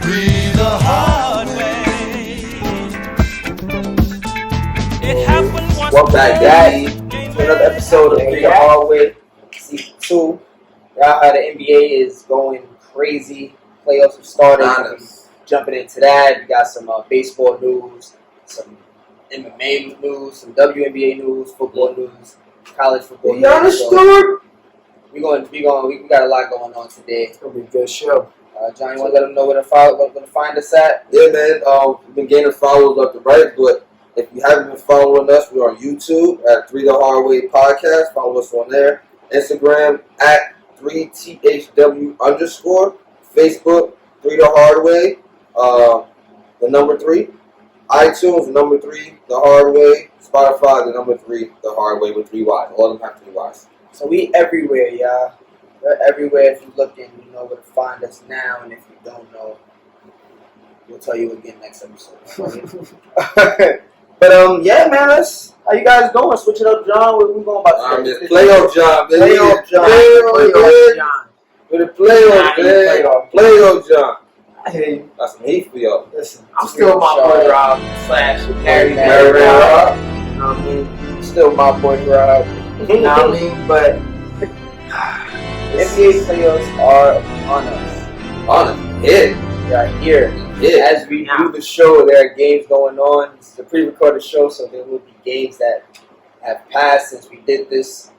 Three the hard way. It happened once. Welcome back, guys, to another episode of Three the Hard Way, Season 2. Y'all, how the NBA is going crazy. Playoffs have started. Jumping into that, we got some baseball news, some MMA news, some WNBA news, football news, college football news. So we got a lot going on today. It's gonna be a good show. Johnny, you want to let them know where to find us at? Yeah, man. We've been gaining followers left and right, but if you haven't been following us, we're on YouTube at 3 The Hard Way Podcast. Follow us on there. Instagram at 3THW_. Facebook, 3 The Hard Way. The number 3. iTunes, the number 3, The Hard Way. Spotify, the number 3, The Hard Way with 3 Ys. All of them have 3 Ys. So we everywhere, y'all. We're everywhere. If you're looking, you know where to find us now. And if you don't know, we'll tell you again next episode. But yeah, man, how you guys going? Switch it up, John. What we going about? Playoff John, man. Playoff John. With the playoff, man. Playoff John. I hear you. Got some heat for y'all. Listen, I'm still my boy Rob / Harry Rob. You know what I mean? Still my boy Rob. You know what I mean? But NBA playoffs are upon us. On it. Yeah. We are here. Yeah. As we do the show, there are games going on. It's a pre-recorded show, so there will be games that have passed since we did this.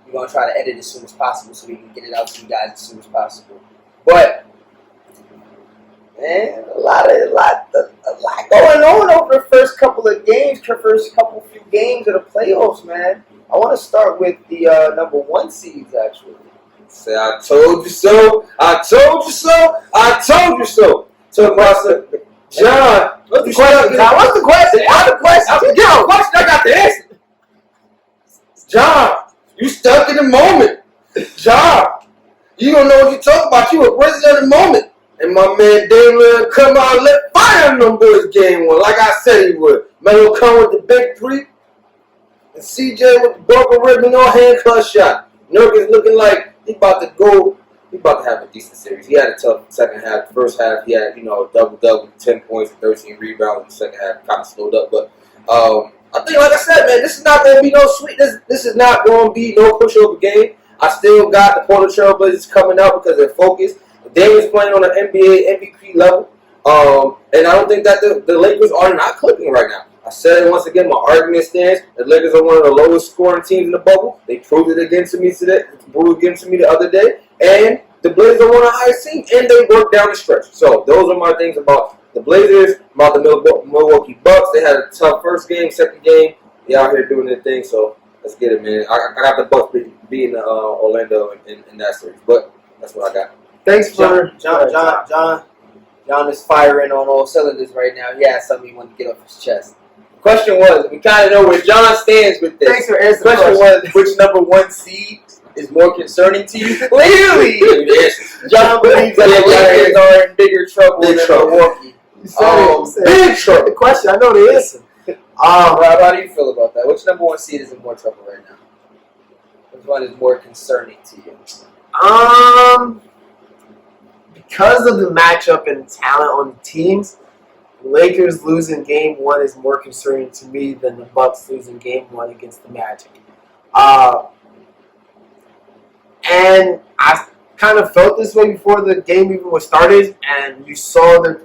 We're going to try to edit as soon as possible so we can get it out to you guys as soon as possible. But, man, a lot going on over the first couple of games, few games of the playoffs, man. I want to start with the number 1 seeds, actually. Say, I told you so. I told you so. I told you so. So, John, what's the question? What's the question? I got the answer. John, you stuck in the moment. John, you don't know what you're talking about. You were present in the moment. And my man Damian come out and let fire in them boys game 1, like I said he would. Melo come with the big 3. And CJ with the broken ribbon on handcuff shot. Nurkic looking like he about to have a decent series. He had a tough second half. The first half, he had, double-double, 10 points and 13 rebounds. In the second half, kind of slowed up. But I think, like I said, man, this is not going to be no sweet. This is not going to be no pushover game. I still got the Portland Trail Blazers coming out because they're focused. Damian's playing on an NBA MVP level. And I don't think that the Lakers are not clicking right now. I said it once again, my argument stands. The Lakers are one of the lowest scoring teams in the bubble. They proved it against me today. Proved against me the other day. And the Blazers are one of the highest teams, and they work down the stretch. So those are my things about the Blazers, about the Milwaukee Bucks. They had a tough first game, second game. They out here doing their thing, so let's get it, man. I got the Bucks beating Orlando in that series, but that's what I got. Thanks for John is firing on all cylinders right now. He has something he wanted to get off his chest. The question was, we kind of know where John stands with this. Thanks for answering the question. Was, which number 1 seed is more concerning to you? Clearly, John believes that the Lakers are in bigger trouble than Milwaukee. Big trouble. The question, I know the answer. Rob, how do you feel about that? Which number 1 seed is in more trouble right now? Which one is more concerning to you? Because of the matchup and talent on the teams, Lakers losing game 1 is more concerning to me than the Bucks losing game 1 against the Magic. And I kind of felt this way before the game even was started, and you saw the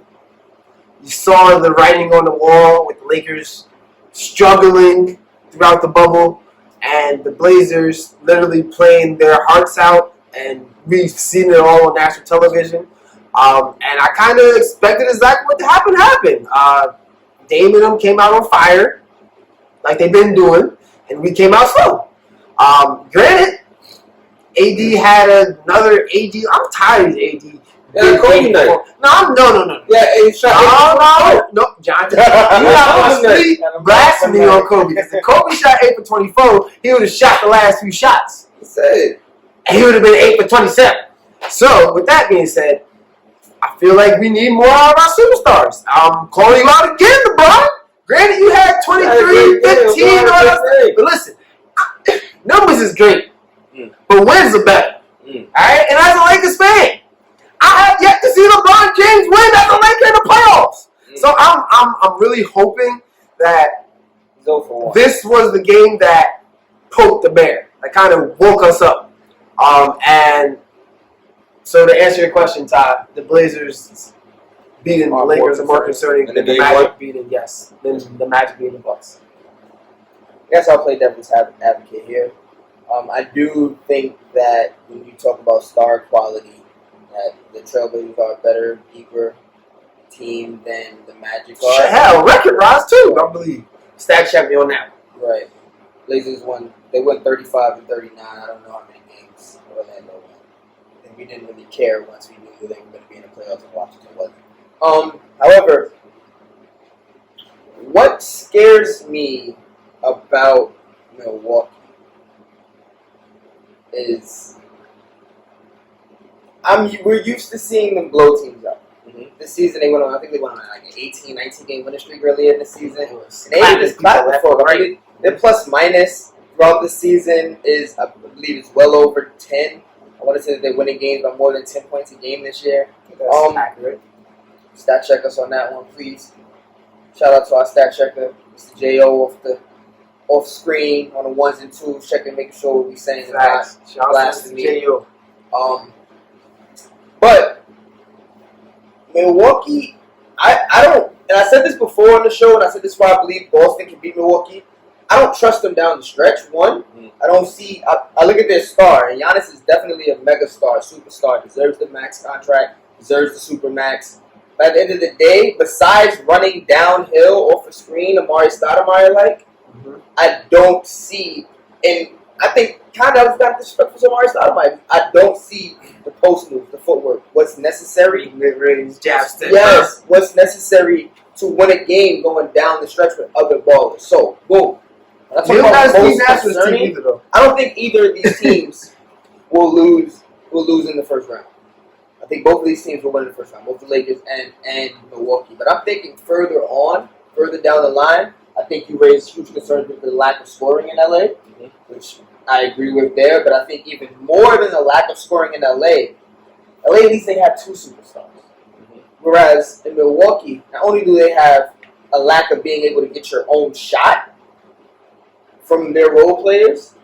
writing on the wall with the Lakers struggling throughout the bubble, and the Blazers literally playing their hearts out, and we've seen it all on national television. And I kind of expected exactly what happened. Dame and them came out on fire, like they've been doing, and we came out slow. Granted, AD had another AD. I'm tired of AD. Yeah, Kobe night. No. Yeah, he shot. No, John. You're not going to blasphemy on Kobe. Because if Kobe shot 8 for 24, he would have shot the last few shots. And he would have been 8 for 27. So, with that being said, I feel like we need more out of our superstars. I'm calling you out again, LeBron. Granted, you had 23, 15, all that. But listen, numbers is great. But wins are better. All right? And as a Lakers fan, I have yet to see LeBron James win as a Lakers I'm really hoping that He's 0 for 1. this was the game that poked the bear, that kind of woke us up. And so to answer your question, Todd, the Blazers beating the Lakers are more concerning than the Magic beating the Magic beating the Bucks. I guess I'll play devil's advocate here. I do think that when you talk about star quality, that the Trailblazers are a better, deeper team than the Magic are. Hell, record rise too, I believe. Stat check me on that. Right. Blazers won. They won 35 and 39. I don't know how many games Orlando won. And we didn't really care once we knew they were going to be in the playoffs and Washington wasn't. However, what scares me about Milwaukee is we're used to seeing them blow teams up. This season they went on, I think they went on like an 18, 19 game winning streak earlier in the season. And they didn't just clap before, right? Their plus minus throughout the season is, I believe, it's well over 10. I want to say that they're winning games by more than 10 points a game this year. That's accurate. Stat check us on that one, please. Shout out to our stat checker, Mr. J.O. off screen on the ones and twos, checking, making sure what we're saying is not blasphemy. J.O. But Milwaukee, I don't, and I said this before on the show, and I said this is why I believe Boston can beat Milwaukee. I don't trust them down the stretch. One, I don't see. I look at their star, and Giannis is definitely a mega star, superstar, deserves the max contract, deserves the super max. But at the end of the day, besides running downhill off a screen, Amari Stoudemire I don't see, and I think kind of I've got disrespect for Amari Stoudemire. I don't see the post moves, the footwork, what's necessary. Mid-range jab step. Yes, what's necessary to win a game going down the stretch with other ballers. So, boom. You don't got Steve Nash's team either, though. I don't think either of these teams will lose in the first round. I think both of these teams will win in the first round, both the Lakers and Milwaukee. But I'm thinking further down the line, I think you raised huge concerns with the lack of scoring in LA, which I agree with there. But I think even more than the lack of scoring in LA at least they have two superstars. Whereas in Milwaukee, not only do they have a lack of being able to get your own shot from their role players,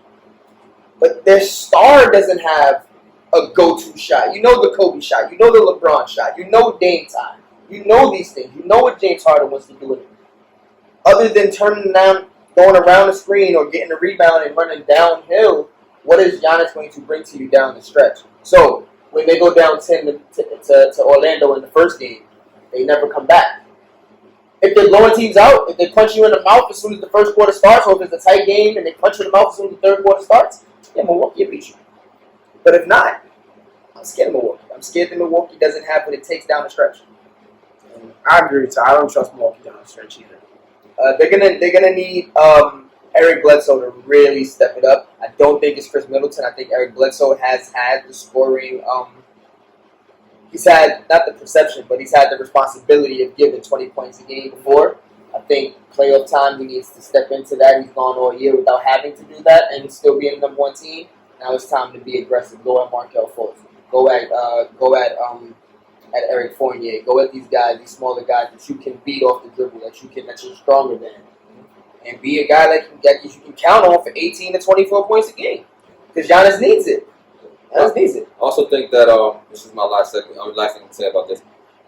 but their star doesn't have a go-to shot. You know the Kobe shot. You know the LeBron shot. You know Dame time. You know these things. You know what James Harden wants to do with it. Other than turning down, going around the screen or getting a rebound and running downhill, what is Giannis going to bring to you down the stretch? So when they go down 10 to Orlando in the first game, they never come back. If they're blowing teams out, if they punch you in the mouth as soon as the first quarter starts, or if it's a tight game and they punch you in the mouth as soon as the third quarter starts, yeah, Milwaukee will beat you. But if not, I'm scared of Milwaukee. I'm scared that Milwaukee doesn't have what it takes down the stretch. I agree, so I don't trust Milwaukee down the stretch either. They're gonna need Eric Bledsoe to really step it up. I don't think it's Chris Middleton. I think Eric Bledsoe has had the scoring. He's had not the perception, but he's had the responsibility of giving 20 points a game before. I think playoff time he needs to step into that. He's gone all year without having to do that and still being the number one team. Now it's time to be aggressive. Go at Markelle Fultz. Go at Eric Fournier. Go at these guys, these smaller guys that you can beat off the dribble, that you're stronger than, and be a guy that you can count on for 18 to 24 points a game. Because Giannis needs it. Giannis needs it. I also think that this is my last thing to say about this.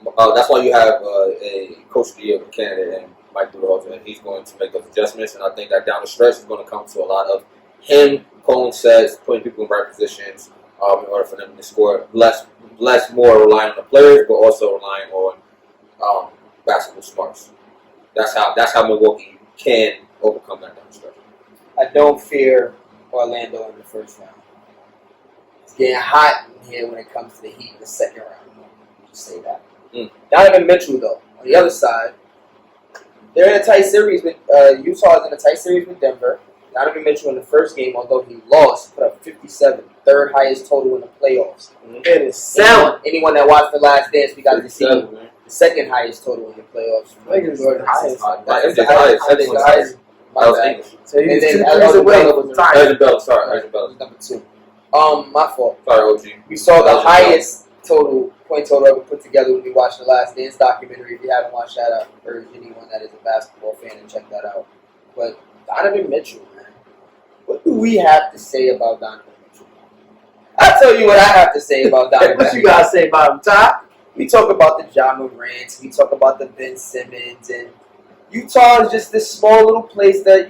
That's why you have a coach of the year candidate and Mike Budenholzer, and he's going to make those adjustments. And I think that down the stretch is going to come to a lot of him, calling sets, putting people in right positions in order for them to score. More relying on the players, but also relying on basketball smarts. That's how Milwaukee can overcome that down the stretch. I don't fear Orlando in the first round. It's getting hot in here when it comes to the Heat in the second round. Just say that. Donovan Mitchell, though, on the other side, they're in a tight series with Utah is in a tight series with Denver. Donovan Mitchell in the first game, although he lost, put up 57, third highest total in the playoffs. It is sound. Anyone that watched The Last Dance, we got to see the second highest total in the playoffs. I think it's the highest. That's the highest. That was English. So you And then get 2 threes away. Arjun Bell, sorry. Arjun Bell. Number 2. My fault. Sorry, OG. We saw the highest point total ever put together when we watched the Last Dance documentary. If you haven't watched that, I urge anyone that is a basketball fan to check that out. But Donovan Mitchell, man, what do we have to say about Donovan Mitchell? I'll tell you what I have to say about Donovan What you gotta say about him, Ty? We talk about the Ja Morants, we talk about the Ben Simmons, and Utah is just this small little place that,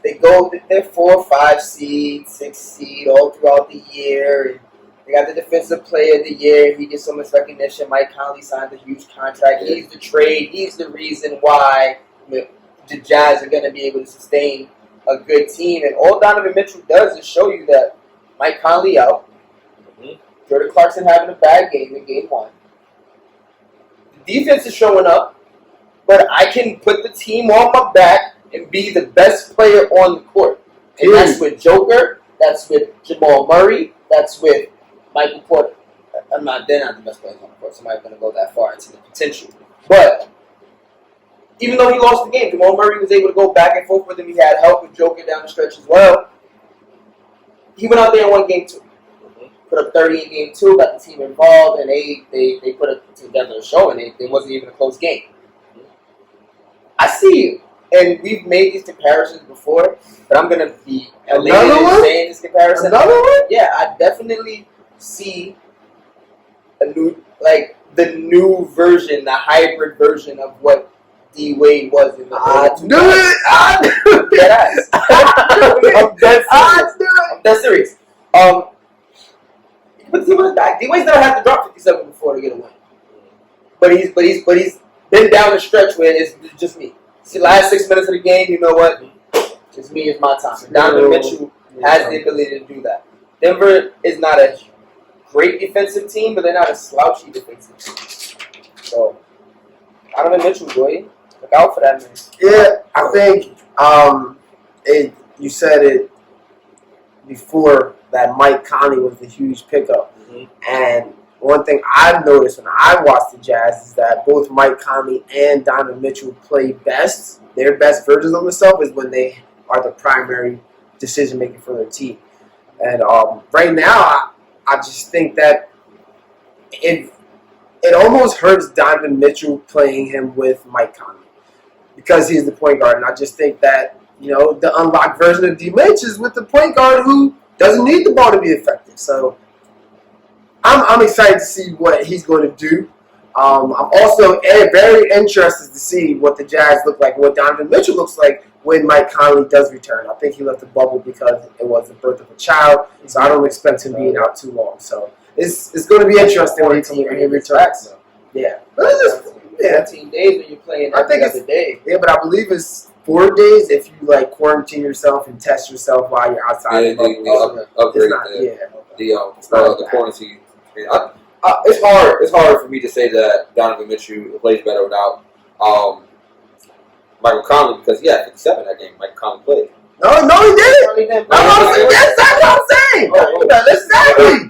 they're 4 or 5 seed, 6 seed all throughout the year. And they got the Defensive Player of the Year. He gets so much recognition. Mike Conley signed a huge contract. He's the trade. He's the reason why the Jazz are going to be able to sustain a good team. And all Donovan Mitchell does is show you that Mike Conley out. Jordan Clarkson having a bad game in game 1. The defense is showing up, but I can put the team on my back and be the best player on the court. And that's with Joker, that's with Jamal Murray, that's with Michael Porter. They're not the best players on the court, so I'm not going to go that far into the potential. But even though he lost the game, Jamal Murray was able to go back and forth with him. He had help with Joker down the stretch as well. He went out there and won game 2. Put up 30 in game 2, got the team involved, and they put it together a show, and it wasn't even a close game. I see you. And we've made these comparisons before, but I'm going to be elated in saying this comparison. Another one? Yeah, I definitely see the new version, the hybrid version of what D Wade was in the early 2000s. I'm dead serious. But D Wade's back. D Wade's never had to drop 57 before to get a win. But he's been down the stretch where it's just me. See, last 6 minutes of the game, you know what? It's me, it's my time. And Donovan Mitchell has the ability to do that. Denver is not a great defensive team, but they're not a slouchy defensive team. So, Donovan Mitchell, boy, look out for that man. Yeah, I think you said it before that Mike Conley was the huge pickup. And one thing I've noticed when I watch the Jazz is that both Mike Conley and Donovan Mitchell play best. Their best versions of themselves is when they are the primary decision maker for their team. And right now, I just think that it almost hurts Donovan Mitchell playing him with Mike Conley because he's the point guard. And I just think that the unlocked version of D-Mitch is with the point guard who doesn't need the ball to be effective. So I'm excited to see what he's going to do. I'm also very interested to see what the Jazz look like, what Donovan Mitchell looks like when Mike Conley does return. I think he left the bubble because it was the birth of a child, so I don't expect him being out too long. So it's going to be interesting when he returns. Yeah, but it's just 14 days when you're playing every other day. Yeah, but I believe it's 4 days if you quarantine yourself and test yourself while you're outside. Yeah, the quarantine. It's hard. It's hard for me to say that Donovan Mitchell plays better without Michael Conley because 57 that game. Michael Conley played. No, he didn't. That's what I'm saying. Exactly.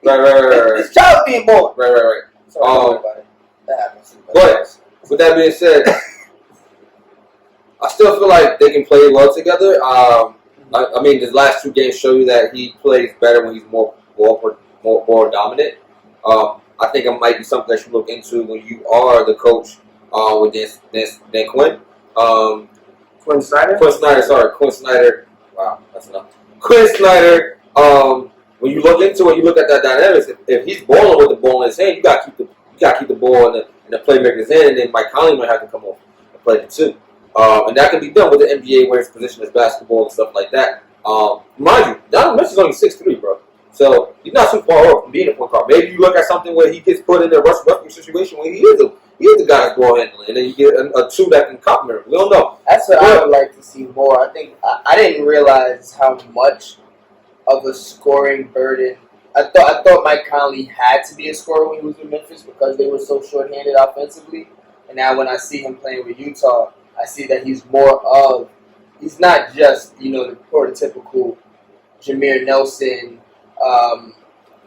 Right. This child's being born. Right. So that happens. But with that being said, I still feel like they can play well together. I mean, the last 2 games show you that he plays better when he's more dominant. I think it might be something that you look into when you are the coach with Dan Quinn. Quinn Snyder? Quinn Snyder. Wow, that's enough. Quinn Snyder. When you look into it, you look at that dynamics. If he's balling with the ball in his hand, you got to keep the ball in the playmaker's hand, and then Mike Conley might have to come off and play it too. And that can be done with the NBA where it's positioned as basketball and stuff like that. Mind you, Donovan Mitchell's only 6'3", bro. So he's not too far off from being a point guard. Maybe you look at something where he gets put in a Russell Westbrook situation where he is the guy that's ball handling, and then you get a 2 that can compliment him. We don't know. That's what I would like to see more. I think I didn't realize how much of a scoring burden. I thought Mike Conley had to be a scorer when he was with Memphis because they were so short-handed offensively. And now when I see him playing with Utah, I see that he's not just, the prototypical Jameer Nelson,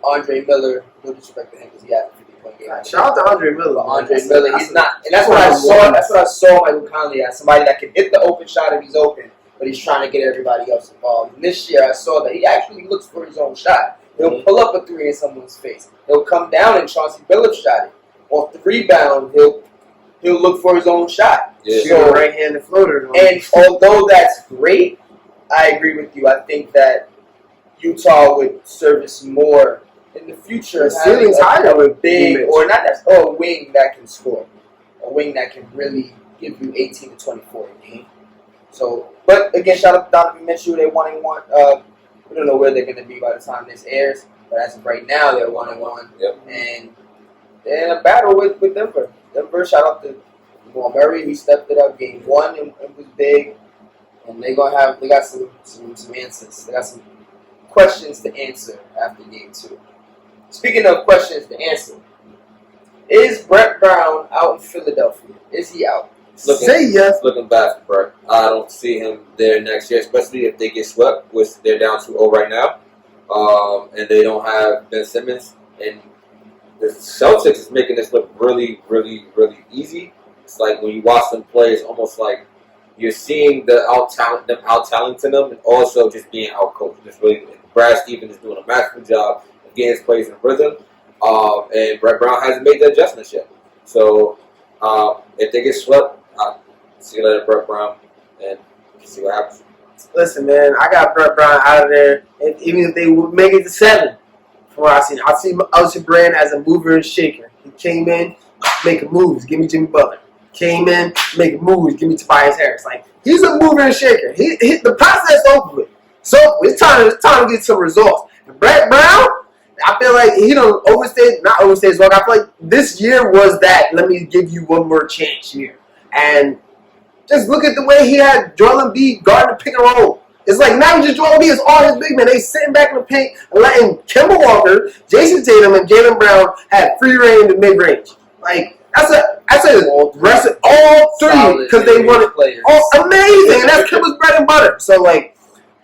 Andre Miller. No disrespect to him because he had a 50-point game. Shout out to Andre Miller. Andre Miller, he's not, and that's what I saw. That's what I saw Michael Conley as, somebody that can hit the open shot if he's open, but he's trying to get everybody else involved. And this year, I saw that he actually looks for his own shot. He'll pull up a three in someone's face. He'll come down and Chauncey Billups shot it. Off the rebound, he'll look for his own shot. Yeah. Shoot a right-handed floater. And although that's great, I agree with you. I think that Utah would service more in the future. The ceiling's higher with big, Mitch. or not necessarily, a wing that can score. A wing that can really give you 18 to 24 a game. So, but again, shout out to Donovan Mitchell. They're 1-1. We don't know where they're going to be by the time this airs, but as of right now, they're 1-1. Yep. And they're in a battle with Denver. Denver, shout out to Jamal Murray. He stepped it up game one and was big. And they got some answers. They got some questions to answer after game two. Speaking of questions to answer, is Brett Brown out in Philadelphia? Is he out? Say yes. Looking back for Brett, I don't see him there next year, especially if they get swept, which they're down 2-0 right now, and they don't have Ben Simmons. And the Celtics is making this look really, really, really easy. It's like when you watch them play, it's almost like you're seeing them out-talenting them, and also just being out-coached. Just really, Brad Stevens is doing a masterful job of getting his plays in rhythm, and Brett Brown hasn't made the adjustments yet. So if they get swept, I'll see you later, Brett Brown, and see what happens. Listen, man, I got Brett Brown out of there. And even if they would make it to 7, from what I see Elsie Brand as a mover and shaker. He came in, making moves. Give me Jimmy Butler. Came in, making moves. Give me Tobias Harris. Like, he's a mover and shaker. The process over with. So it's time to get some results. And Brett Brown, I feel like he don't not overstay his welcome. I feel like this year was that. Let me give you one more chance year. And just look at the way he had Joel Embiid guarding the pick and roll. It's like not just Joel Embiid, it's all his big men. They sitting back in the paint and letting Kemba Walker, Jason Tatum, and Jaylen Brown have free reign in the mid range. Like that's a rest of all three because they wanted players. Oh, amazing, and that's Kemba's bread and butter. So like,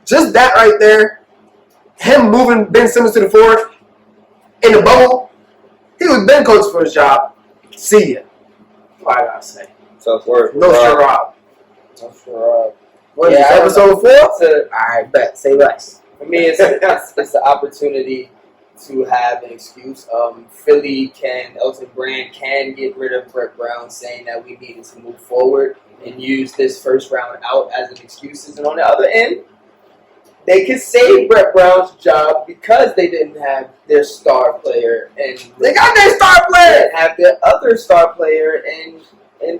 just that right there, him moving Ben Simmons to the 4th in the bubble, he was Ben coach for his job. See ya. What I gotta say. Tough work. No Sherrod. I'm sure. What is episode 4? Alright, bet. Say less. For me, it's the opportunity to have an excuse. Elton Brand can get rid of Brett Brown, saying that we needed to move forward and use this first round out as an excuse. And on the other end, they could save Brett Brown's job because they didn't have their star player, and They got their star player. they have their other star player in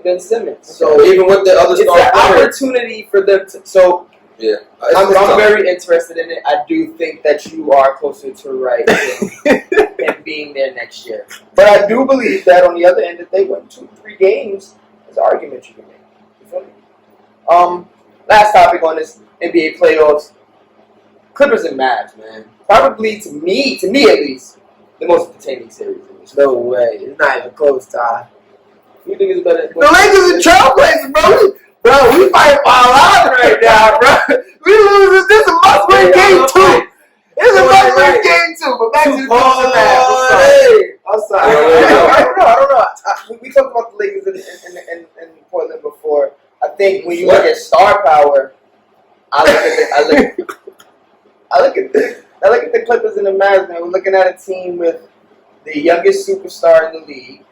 Ben Simmons. So Even with the other it's star an players, opportunity for them to. So yeah, I'm very interested in it. I do think that you are closer to Wright than being there next year. But I do believe that on the other end, if they win 2-3 games, there's an argument you can make. You feel me? Last topic on this NBA playoffs. Clippers and Mavs, man. Probably to me at least, the most entertaining series in this. No way. It's not even close, Ty. You think it's better? The Lakers are trailblazers, bro. Bro, we fighting for our lives right now, bro. We lose. This is a must-win game 2. It's a must-win game 2. But back to the Clippers and Mavs. I'm sorry. I don't know. We talked about the Lakers in Portland before. I think when you look at star power, I look at the Clippers and the Mavs, man. We're looking at a team with the youngest superstar in the league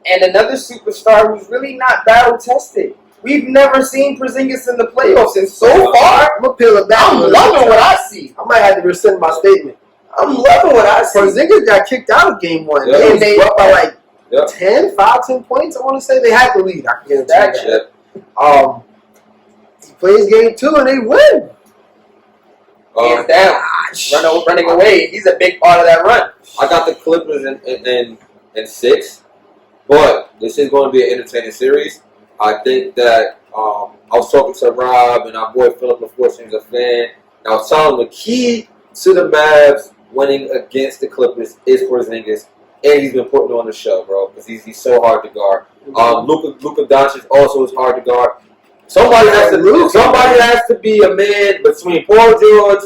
and another superstar who's really not battle tested. We've never seen Porzingis in the playoffs, and so far, I'm going to peel it back. I'm loving what I see. I might have to rescind my statement. I'm loving what I see. Porzingis got kicked out of game 1. Yeah. And they up by like Yeah. 10 points, I want to say. They had the lead. I can get into That that. He plays game 2 and they win. Hands down. Running away. He's a big part of that run. I got the Clippers in 6, but this is going to be an entertaining series. I think that I was talking to Rob and our boy Philip before he was a fan. And I was telling him the key to the Mavs winning against the Clippers is Porzingis, and he's been putting on the show, bro, because he's so hard to guard. Luka Doncic also is hard to guard. Somebody has to be a man between Paul George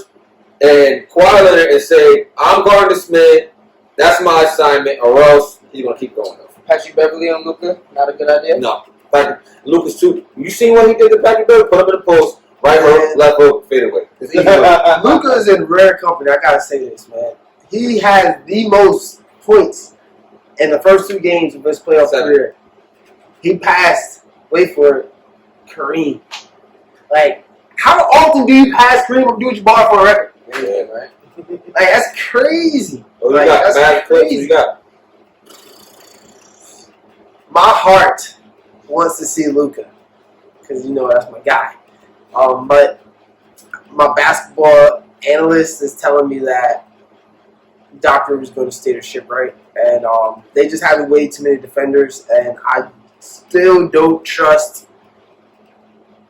and Kawhi Leonard and say, I'm guarding the Smith. That's my assignment, or else he's going to keep going. Patrick Beverly on Luka, not a good idea. No. Luka's too. You seen what he did to Patrick Beverly? Put him in the post, Right hook, left hook, fade away. It's easy. Luka is in rare company. I gotta say this, man. He has the most points in the first 2 games of his playoff career. He passed. Wait for it, Kareem. Like, how often do you pass Kareem Abdul-Jabbar for a record? Yeah, right. Like, that's crazy. Oh, you Like, got that's bad clips. You got. My heart wants to see Luka because that's my guy. But my basketball analyst is telling me that Doc Rivers is going to steer the ship, right? And they just have way too many defenders, and I still don't trust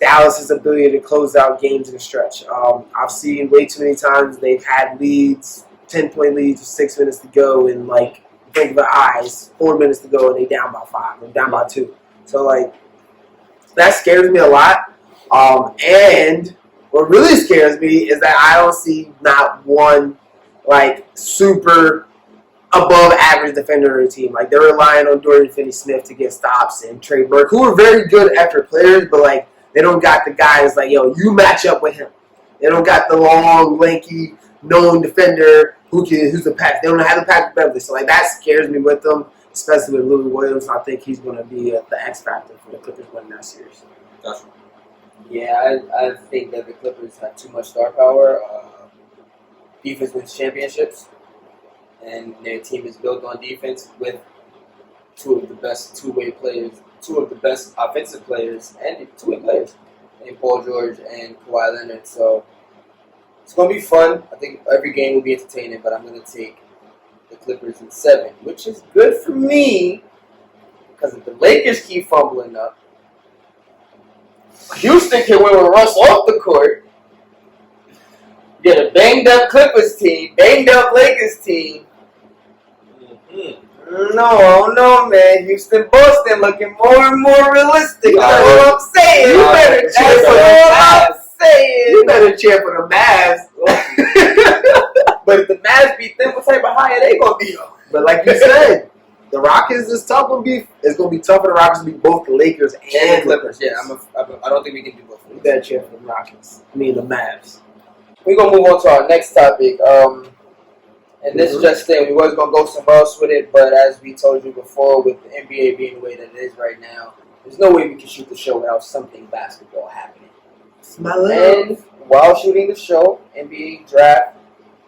Dallas' ability to close out games in a stretch. I've seen way too many times they've had leads, 10-point leads with 6 minutes to go, and like blink of the eyes, 4 minutes to go, and they down by 5 or down by 2. So like that scares me a lot. And what really scares me is that I don't see not one like super above average defender on the team. Like they're relying on Dorian Finney-Smith to get stops and Trey Burke, who are very good effort players, but like they don't got the guys like, yo, you match up with him. They don't got the long, lanky, known defender who's the pass. They don't have the Patrick Beverly. So like that scares me with them, especially with Louis Williams. I think he's going to be the X factor for the Clippers winning that series. Gotcha. Yeah, I think that the Clippers have too much star power. Defense wins championships, and their team is built on defense with 2 of the best two-way players, 2 of the best offensive players, and 2-way players, in Paul George and Kawhi Leonard. So it's going to be fun. I think every game will be entertaining, but I'm going to take the Clippers in 7, which is good for me because if the Lakers keep fumbling up, Houston can win with Russ off the court. You get a banged-up Clippers team, banged-up Lakers team. No, man. Houston, Boston looking more and more realistic. That's what I'm saying. You better cheer for the Mavs. You better cheer for the Mavs. But if the Mavs beat them, what type of high are they going to be on? But like you said, the Rockets is tough. It's going to be tough for the Rockets to beat both the Lakers and the Clippers. Yeah, I don't think we can do both. You better cheer for the Rockets. I mean, the Mavs. We're going to move on to our next topic. And this is just saying we was going to go somewhere else with it, but as we told you before, with the NBA being the way that it is right now, there's no way we can shoot the show without something basketball happening. And while shooting the show, NBA draft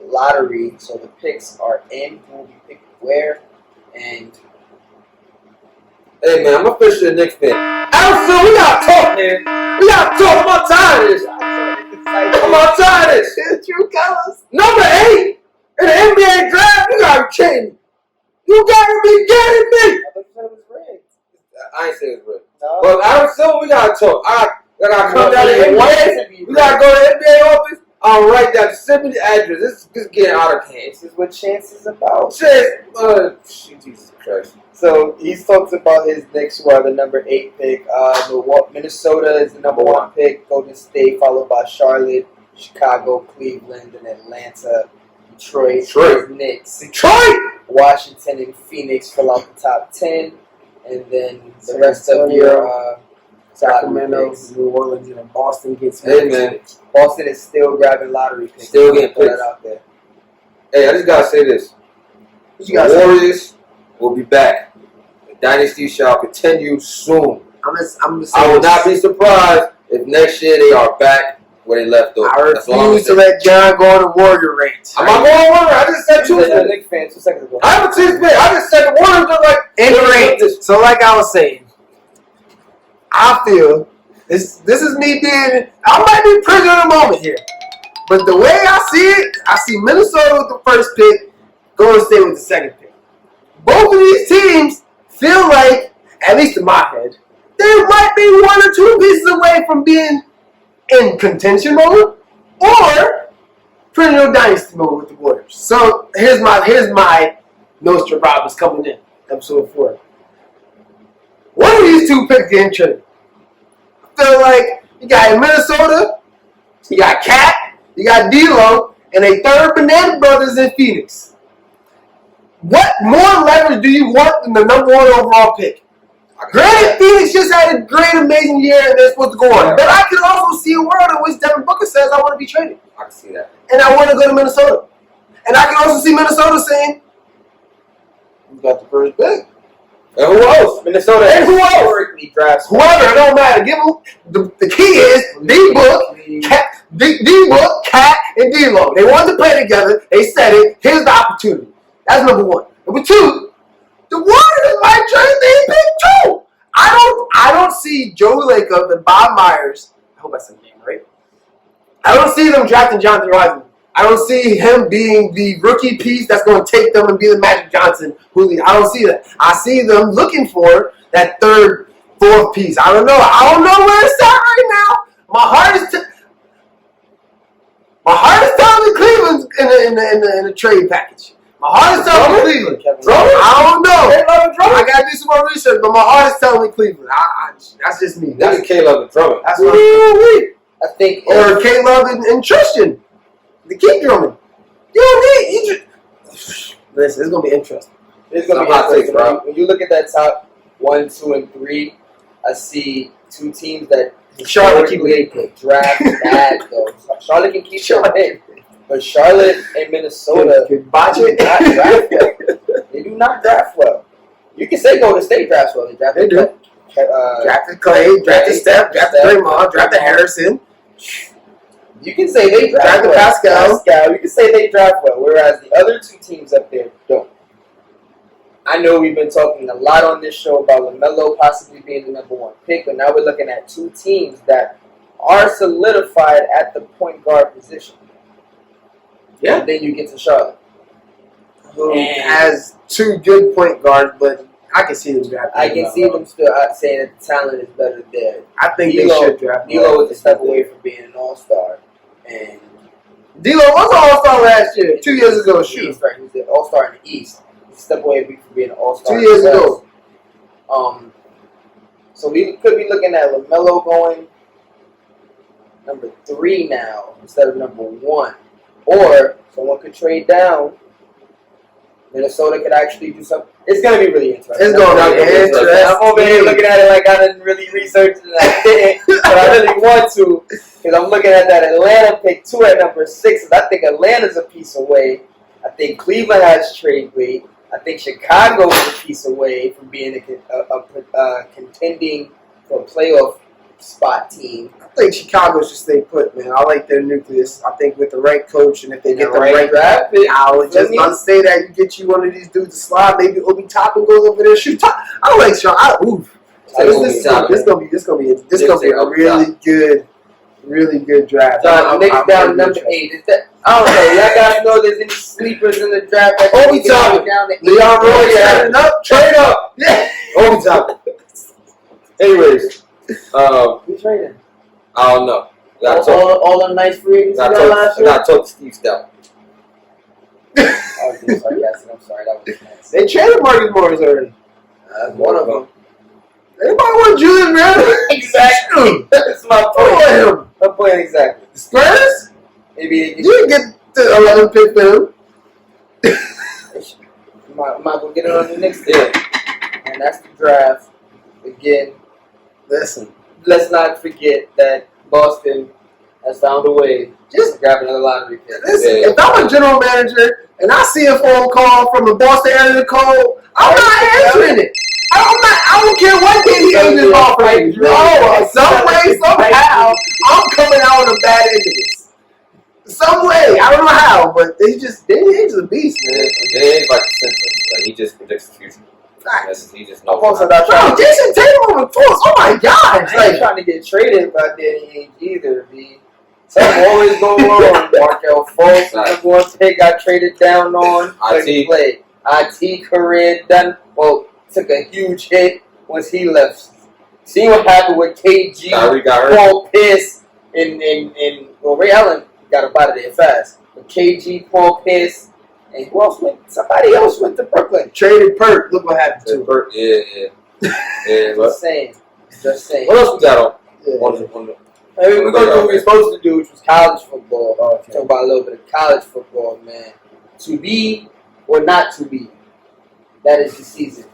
lottery, so the picks are in, who will be picked where, and... Hey, man, I'm officially a Knicks fan. Allison, we got to talk, man. We got to talk. I'm tired of this. I'm tired of this. True colors. Number 8 in the NBA draft, you got to be kidding me. You got to be kidding me. I thought you said it was rigged. I ain't saying it's rigged. No. Well, Allison, we got to talk. I got to come down to the NBA. We got to go to the NBA office. I'll write down, send me the address. This is getting out of hand. This is what Chance is about. Jesus Christ. So he talks about his Knicks, who are the number 8 pick. Minnesota is the number 1 pick. Golden State, followed by Charlotte, Chicago, Cleveland, and Atlanta. Detroit. Knicks. Detroit! Washington and Phoenix fill out the top 10. And then the rest of your Sacramento, New Orleans, and then Boston gets Hey, man. Boston is still grabbing lottery picks. Still getting Put picks. that out there. Hey, I just got to say this. You guys The Warriors will be back. The dynasty shall continue soon. I'm just I will not be surprised if next year they are back where they left off. I That's all I'm refuse to saying. let John go on a Warrior rant. I'm not going Warriors. I just said You're a 2 Knicks fan 2 seconds ago. I have a 2 pick. I just said the Warriors look like Anyway, so like I was saying, I feel this is me being, I might be prisoner of the moment here, but the way I see it, I see Minnesota with the first pick, Golden State with the second pick. Both of these teams feel like, at least in my head, they might be 1 or 2 pieces away from being in contention mode or perennial dynasty mode with the Warriors. So here's my Nostradamus coming in, episode 4. One of these 2 picks getting traded. I feel like you got in Minnesota, you got Cat, you got D'Lo, and a third Banana Brothers in Phoenix. What more leverage do you want than the number 1 overall pick? Granted, Phoenix just had a great, amazing year, and they're supposed to go on. But I can also see a world in which Devin Booker says, I want to be traded. I can see that. And I want to go to Minnesota. And I can also see Minnesota saying, we got the first pick. And who else? Minnesota. And who else? Historically drafts. Whoever, it don't matter. Give them, the key is D-Book, D-Book, Cat, and D-Lo. They wanted to play together. They said it. Here's the opportunity. That's number one. Number two, the Warriors might trade their pick too. I don't see Joe Lacob and Bob Myers. I hope I said the name right. I don't see them drafting Jonathan Rising. I don't see him being the rookie piece that's going to take them and be the Magic Johnson. I don't see that. I see them looking for that third, fourth piece. I don't know. I don't know where it's at right now. My heart is telling me Cleveland's in the trade package. My heart is telling me Cleveland. I don't know. I got to do some more research, but my heart is telling me Cleveland. That's just me. That's Caleb and Drummond. That's what I think. Or Caleb and Tristan. To keep drumming. You don't need. Listen, it's going to be interesting. It's going to be interesting. When you look at that top 1, 2, and 3, I see two teams that Charlotte keep it draft bad though. Charlotte can keep Charlotte, but Charlotte and Minnesota do not draft well. They do not draft well. You can say Golden State drafts well. They do. Drafted Clay, drafted Steph, drafted Draymond, drafted Harrison. You can say they draft well. Pascal. You can say they draft well, whereas the other two teams up there don't. I know we've been talking a lot on this show about LaMelo possibly being the number 1 pick, but now we're looking at two teams that are solidified at the point guard position. Yeah. And then you get to Charlotte, who has two good point guards, but I can see them drafting. I can see them still saying that the talent is better there. I think they should draft. D'Lo was a step away from being an all-star. And D'Lo was an all-star last year. 2 years ago, sure. Right, he was an all-star in the East. He's a step away from being an all-star. 2 years ago. So we could be looking at LaMelo going number 3 now instead of number 1. Or someone could trade down. Minnesota could actually do something. It's going to be really interesting. It's going to be interesting. I'm over here looking at it like I didn't really research it and I didn't, but I really want to because I'm looking at that Atlanta pick 2 at number 6. And I think Atlanta's a piece away. I think Cleveland has trade weight. I think Chicago is a piece away from being a contending for a playoff spot team. I think Chicago should stay put, man. I like their nucleus. I think with the right coach and if they get the right draft pick, I would just not say that you get you one of these dudes to slide. Maybe Obi Toppin goes over there shoot top. I like Sean. This gonna be a really good draft. John, next down number 8. Is that? I don't know. Y'all guys know there's any sleepers in the draft? Obi Toppin. Leon Roy standing up. Trade up. Yeah. Obi Toppin. Anyways, who's trading? I don't know. All the nice free agents. I got to talk to Steve Stout. I was being sarcastic. I'm sorry. That was nice. They traded Marcus Morris already. That's one of them. Everybody want Julius Randle. Exactly. That's my point. My point exactly. The Spurs? Maybe they you get the 11th pick for him. Might go get it on the next day. And that's the draft. Again, listen. Let's not forget that Boston has found a way just to grab another lottery pick. Listen, if I'm a general manager and I see a phone call from the Boston area code, I'm not answering it. I don't care what day he owns his offering. No, some way, somehow, I'm coming out on a bad end of this. Some way, I don't know how, but they just a beast, man. They ain't like the Simpsons. Like he just predicts the future. Nice. He just knows. Jason Tatum on the force. Oh my God! I ain't trying to get traded by Danny Ainge either. Something always go wrong. Markel Fultz, number 1 pick, got traded down on. IT career done. Well, took a huge hit once he left. See what happened with KG, Paul Pierce, and Ray Allen got up out of there fast. But KG, Paul Pierce, and who else went? Somebody else went to Brooklyn. Traded Perk. Look what happened to Perk. Yeah. Just saying. What else we got on? We're going to do what we're supposed to do, which was college football. Okay. Talk about a little bit of college football, man. To be or not to be. That is the season.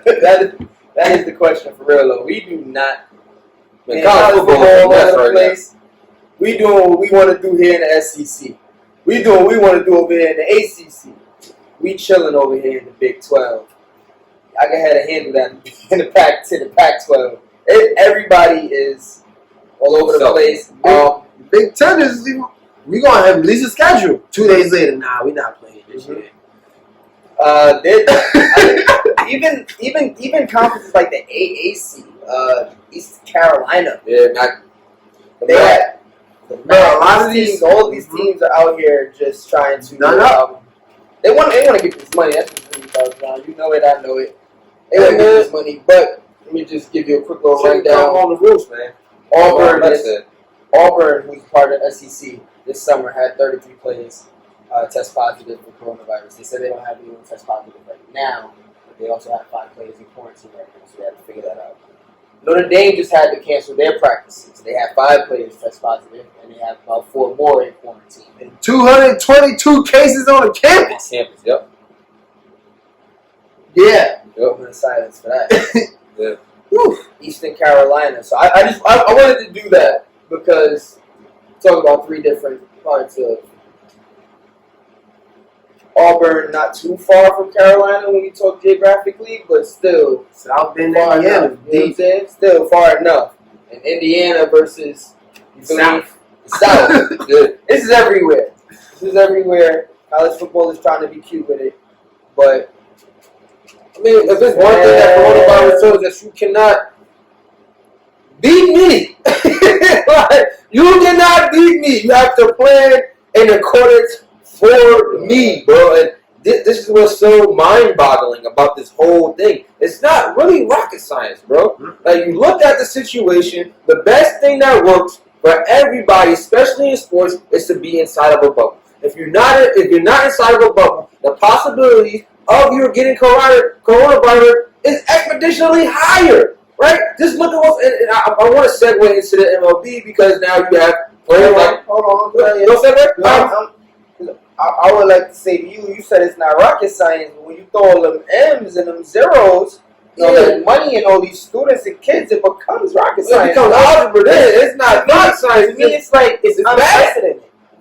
that is the question for real though. We do not. Man, In college football is all a mess over the right now. place. We doing what we want to do here in the SEC. We doing what we want to do over here in the ACC. We chilling over here in the Big 12. I can have to handle that in the Pac-12. Everybody is all over the place. Big Ten is we gonna have release a schedule 2 days later. Nah, we not playing this year. Even conferences like the AAC, East Carolina. Yeah, They had a lot of these, all these teams are out here just trying to. They want to get this money. That's what really about John. You know it, I know it. They want to get this money, but let me just give you a quick little rundown. on the rules, man. Auburn, who's part of SEC, this summer had 33 players test positive for coronavirus. They said they don't have anyone test positive right now, but they also have 5 players in quarantine right now, so they have to figure that out. Notre Dame just had to cancel their practices. They had 5 players test positive, and they have about 4 more in quarantine. And 222 cases on the campus. Campus, yep. Yeah. Moment of silence for that. Yeah. Whew. Eastern Carolina. So I wanted to do that because talk about 3 different parts of Auburn, not too far from Carolina when you talk geographically, but still South Bend, far Indiana. enough. You know what I'm saying? Still far enough. And Indiana versus South. South. This is everywhere. This is everywhere. College football is trying to be cute with it, but I mean, if it's one thing that coronavirus shows that you cannot beat me. Like, you cannot beat me. You have to plan in accordance for me, bro. And this is what's so mind-boggling about this whole thing. It's not really rocket science, bro. Like, you look at the situation, the best thing that works for everybody, especially in sports, is to be inside of a bubble. If you're not inside of a bubble, the possibility of you getting coronavirus is exponentially higher, right? Just look at what's. And I want to segue into the MLB because now you have players like. hold on. No segue. I would like to say to you, you said it's not rocket science, but when you throw all them M's and them zeros, you know, that money and all these students and kids, it becomes rocket It science. becomes algebra. It's not rocket science. To me, it's like it's bad.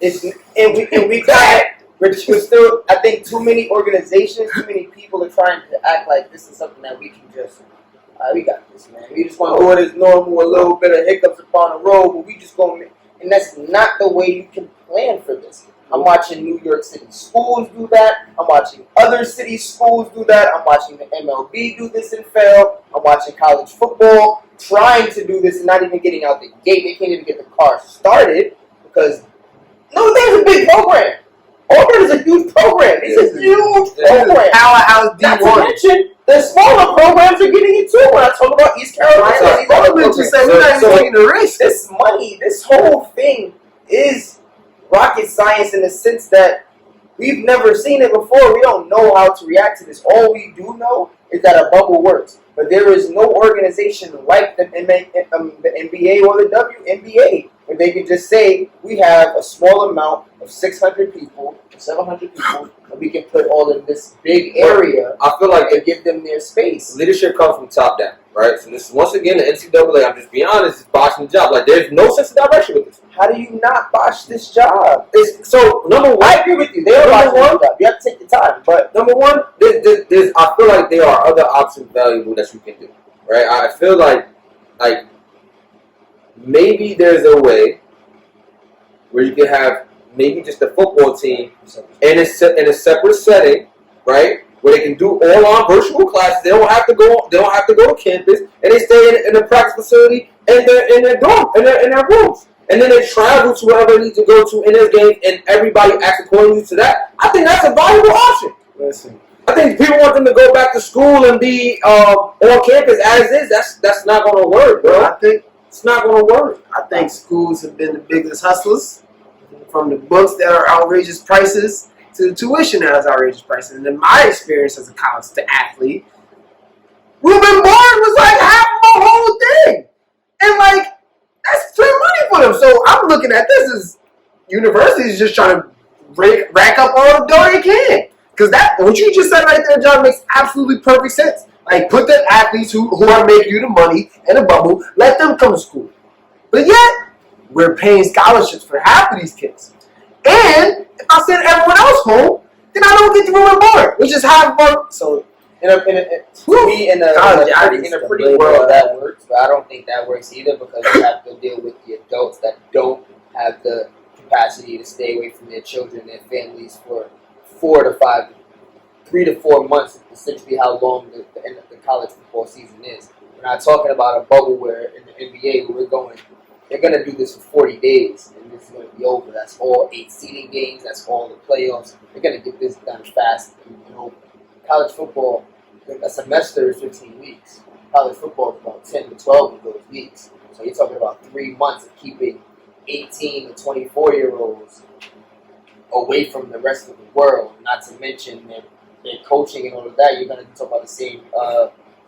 unprecedented. We got. We're still, I think, too many organizations, too many people are trying to act like this is something that we can just, we got this, man. We just want to do it as normal, a little bit of hiccups upon the road, but we just going to, and that's not the way you can plan for this. I'm watching New York City schools do that. I'm watching other city schools do that. I'm watching the MLB do this and fail. I'm watching college football trying to do this and not even getting out the gate. They can't even get the car started because Notre Dame's a big program. Auburn is a huge program. It's a huge program. Powerhouse Not to D1. mention, the smaller programs are getting it too. When I talk about East Carolina, these other programs. Just say we're not even taking the risk. This money, this whole thing is rocket science in the sense that we've never seen it before. We don't know how to react to this. All we do know is that a bubble works. But there is no organization like the NBA or the WNBA where they can just say, we have a small amount of 600 people, 700 people, and we can put all in this big area. I feel like and give them their space. leadership comes from top down, right? So this once again, the NCAA, I'm just being honest, is botching the job. Like, there's no sense of direction with this. How do you not botch this job? So number one, I agree with you. They are botching this job. You have to take the time. But number one, there's I feel like there are other options valuable that you can do, right? I feel like maybe there's a way where you can have maybe just a football team in a separate setting, right? Where they can do all on virtual classes. They don't have to go. They don't have to go to campus, and they stay in a practice facility in their dorm, in their rooms. And then they travel to wherever they need to go to in their games, and everybody acts accordingly to that. I think that's a valuable option. Listen, I think people want them to go back to school and be on campus as is. That's not going to work, bro. I think It's not going to work. I think schools have been the biggest hustlers, from the books that are outrageous prices to the tuition that is outrageous prices. And in my experience as a college athlete, Ruben Barnes was like half of the whole thing, and like that's free money for them. So I'm looking at this as universities just trying to rack up all the dough they can. Because that what you just said right there, John, makes absolutely perfect sense. Like, put the athletes who are making you the money in a bubble, let them come to school. But yet, we're paying scholarships for half of these kids. And if I send everyone else home, then I don't get the room and board, which is half of so. In a pretty world that works, but I don't think that works either because you have to deal with the adults that don't have the capacity to stay away from their children and families for 3 to 4 months, essentially how long the end of the college football season is. We're not talking about a bubble where in the NBA where they're going to do this for 40 days and this is going to be over. That's all 8 seeding games. That's all the playoffs. They're going to get this done fast. College football, a semester is 15 weeks. College football is about 10 to 12 of those weeks. So you're talking about 3 months of keeping 18 to 24-year-olds away from the rest of the world, not to mention their coaching and all of that. You're going to talk about the same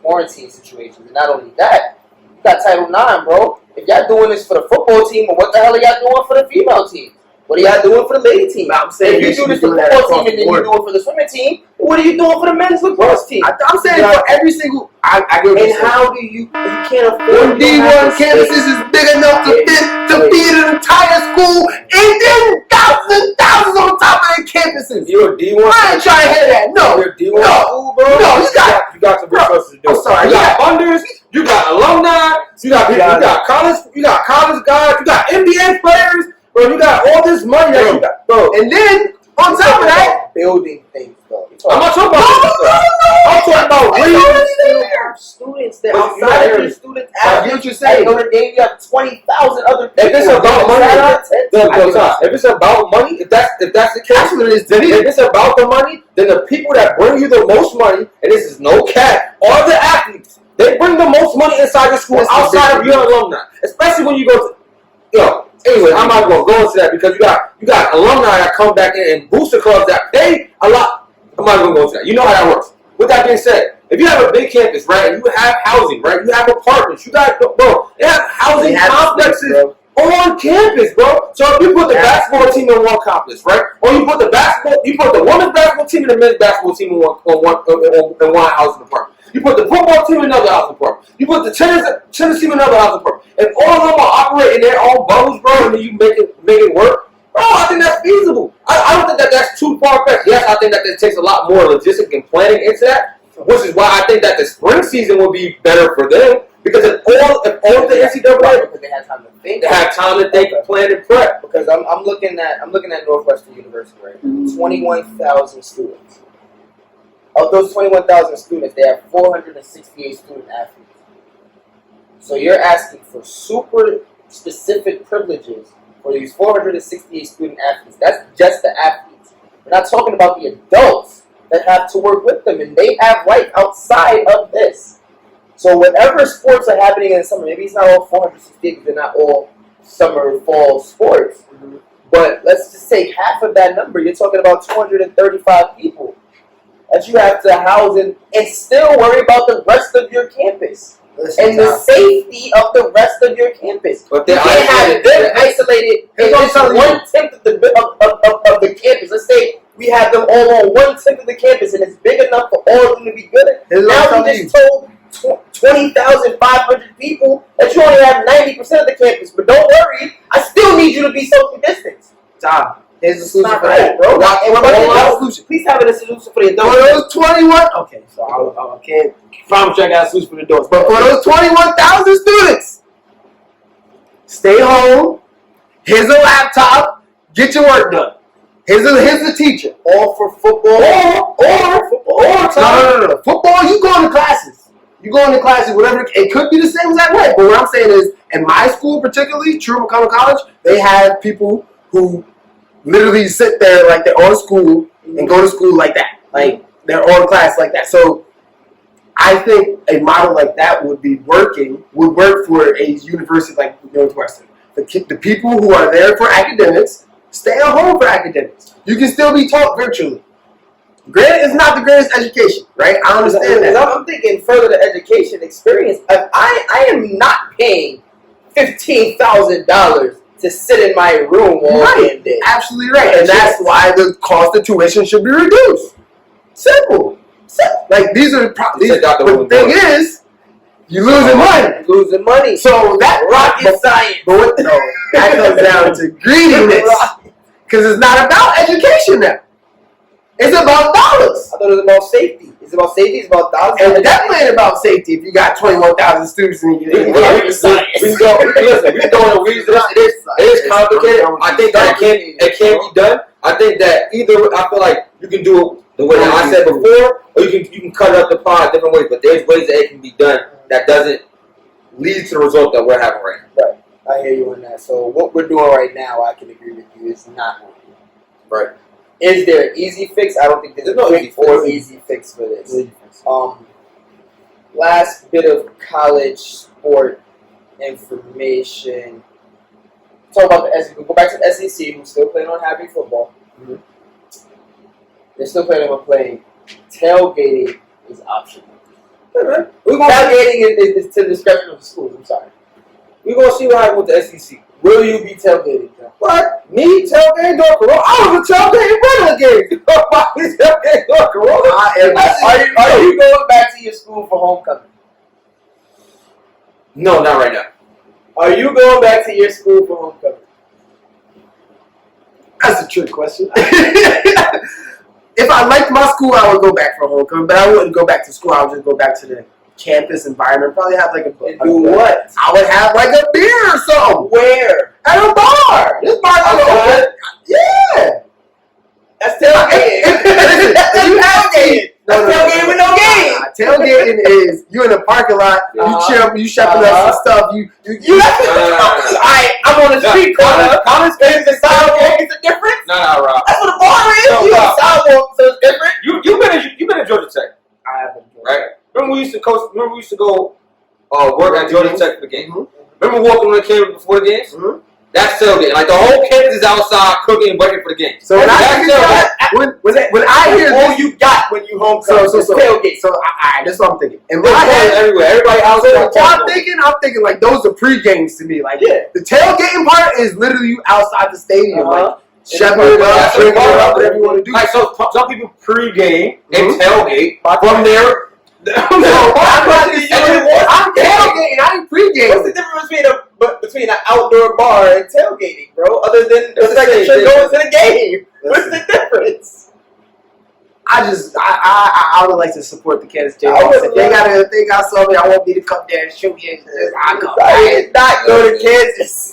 quarantine situations. And not only that, you got Title IX, bro. If y'all doing this for the football team, what the hell are y'all doing for the female team? What are y'all doing for the lady team? I'm saying if you do this for the football team and then you do it for the swimming team, what are you doing for the men's lacrosse team? I'm saying for every single. I go. And how do you can't afford D1 campuses is big enough to feed an entire school and then thousands on top of their campuses. You're a D1. I ain't trying to hear that. No. You're a D1 school, bro. No, you got some resources to do. I'm sorry. You got funders. You got alumni. You got college. You got college guys. You got NBA players. Bro, you got all this money that you got, bro. And then on top of that, building things, though. I'm not talking about I'm talking about students that outside of these students. I get what you're saying. Notre Dame, you have 20,000 other people. If it's about money, if it's about money, if that's the case, then if it's about the money, then the people that bring you the most money, and this is no cap, are the athletes. They bring the most money inside the school outside of your alumni, especially when you go to Anyway, I'm not going to go into that because you got alumni that come back in and booster clubs that pay a lot. I'm not going to go into that. You know how that works. With that being said, if you have a big campus, right, and you have housing, right, you have apartments, you got, bro, they have housing complexes on campus, bro. So if you put the basketball team in one complex, right, or you put the women's basketball team and the men's basketball team in one housing apartment. You put the football team in another housing apartment. You put the tennis team in another housing apartment. If all of them are operating their own bubbles, bro, and then you make it work, bro, I think that's feasible. I don't think that's too far-fetched. Yes, I think that it takes a lot more logistics and planning into that, which is why I think that the spring season will be better for them. Because if all the NCAA, because they had time to think, plan, and prep. Because I'm looking at Northwestern University, right? 21,000 students. Of those 21,000 students, they have 468 student athletes. So you're asking for super specific privileges for these 468 student athletes. That's just the athletes. We're not talking about the adults that have to work with them, and they have right outside of this. So whatever sports are happening in the summer, maybe it's not all 468 because they're not all summer, fall sports. But let's just say half of that number, you're talking about 235 people that you have to house and still worry about the rest of your campus and the safety of the rest of your campus. But you can't have them isolated in just 1/10 of the campus. Let's say we have them all on 1/10 of the campus and it's big enough for all of them to be good. Now we just told 20,500 people that you only have 90% of the campus. But don't worry, I still need you to be social distance. Here's the solution for that, bro. And what about the solution? Please have a solution for the adults. For those 21, okay, so I can't promise you I got a solution for the adults. But for those 21,000 students, stay home. Here's a laptop. Get your work done. Here's a teacher. All for football. Or football. No. Football, you go into classes. Whatever. It could be the same as that way. But what I'm saying is, in my school, particularly, True McConnell College, they have people who literally sit there like they're on school and go to school like that. Like they're on class like that. So I think a model like that would work for a university like Northwestern. The people who are there for academics stay at home for academics. You can still be taught virtually. Granted, it's not the greatest education, right? I understand that. I'm thinking further the education experience. I am not paying $15,000 to sit in my room all damn day. Absolutely right. And that's why the cost of tuition should be reduced. Simple. Like these are He said Dr. the William thing Boyd. is, you losing money. Losing money. So that Rocket science. But what, no, that comes down to greediness. Because it's not about education now. It's about dollars. I thought it was about safety. It's about safety. It's about dollars. And definitely ain't about safety if you got 21,000 students in your We can go in the weeds. It is complicated. I think that it can be done. I think that either I feel like you can do it the way that I said before, or you can cut up the pie different ways. But there's ways that it can be done that doesn't lead to the result that we're having right now. Right. I hear you on that. So what we're doing right now, I can agree with you, is not working. Right. Is there an easy fix? I don't think there's no quick or easy fix for this. Last bit of college sport information. Talk about the SEC. We'll go back to the SEC, who's still planning on having football. Mm-hmm. They're still planning on playing. Tailgating is optional. Tailgating is to the discretion of the schools. I'm sorry. We're going to see what happens with the SEC. Will you be tailgating? What? Me tailgating during Corona? I was a tailgating regular game. I was tailgating during Corona. Are you going back to your school for homecoming? No, not right now. Are you going back to your school for homecoming? That's a trick question. If I liked my school, I would go back for homecoming, but I wouldn't go back to school. I would just go back to the campus environment. Probably have like a what? I would have like a beer or something. Where? At a bar. This bar is open. Yeah. That's tailgating. You tailgating. That's tailgating with no game. Tailgating is you in the parking lot. You shopping up some stuff. I'm on the street corner. Common space and Sidewalk is a difference. Nah, Rob. That's what a bar is. No, You on Rob. sidewalk, so it's different. You've been at Georgia Tech, I haven't. right? Remember we used to go work at Georgia Tech for the game. Mm-hmm. Remember walking on the campus before the games? Mm-hmm. That's tailgating. Like the whole campus is outside cooking and waiting for the game. So when I hear all this, you got when you homecoming, so tailgate. So that's what I'm thinking. In They're my going head, everywhere. Everybody outside. so what I'm thinking like those are pre-games to me. Like the tailgating part is literally you outside the stadium, like shoving it up, drinking it up, whatever you want to do. Like so, some people pre-game and tailgate from there. I'm tailgating. I ain't pre-game. What's the difference between an outdoor bar and tailgating, bro? Other than it's like you're going to the game. What's the difference? I would like to support the Kansas Jayhawks. If they got something, I want me to come there and shoot me. I go. I did not go to Kansas.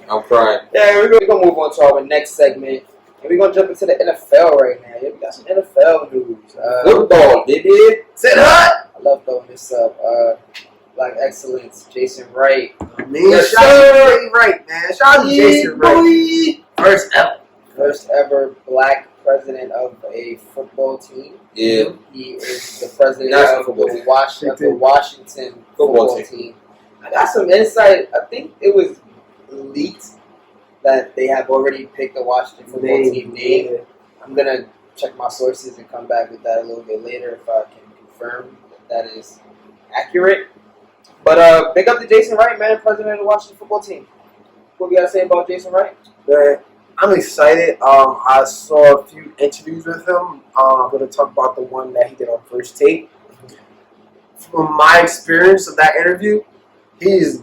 I'm crying. Yeah, we're gonna move on to our next segment. And we're going to jump into the NFL right now. Yeah, we got some NFL news. Football, baby. Sit up. I love throwing this up. Black Excellence, Jason Wright. Shout out to Wright, man. Shout out to Jason Wright. First ever black president of a football team. Yeah. He is the president of the Washington football team. I got some insight. I think it was leaked that they have already picked the Washington football team name. Yeah. I'm going to check my sources and come back with that a little bit later if I can confirm that is accurate. But big up to Jason Wright, man, president of the Washington football team. What we got to say about Jason Wright? Man, I'm excited. I saw a few interviews with him. I'm going to talk about the one that he did on First Take. From my experience of that interview, he's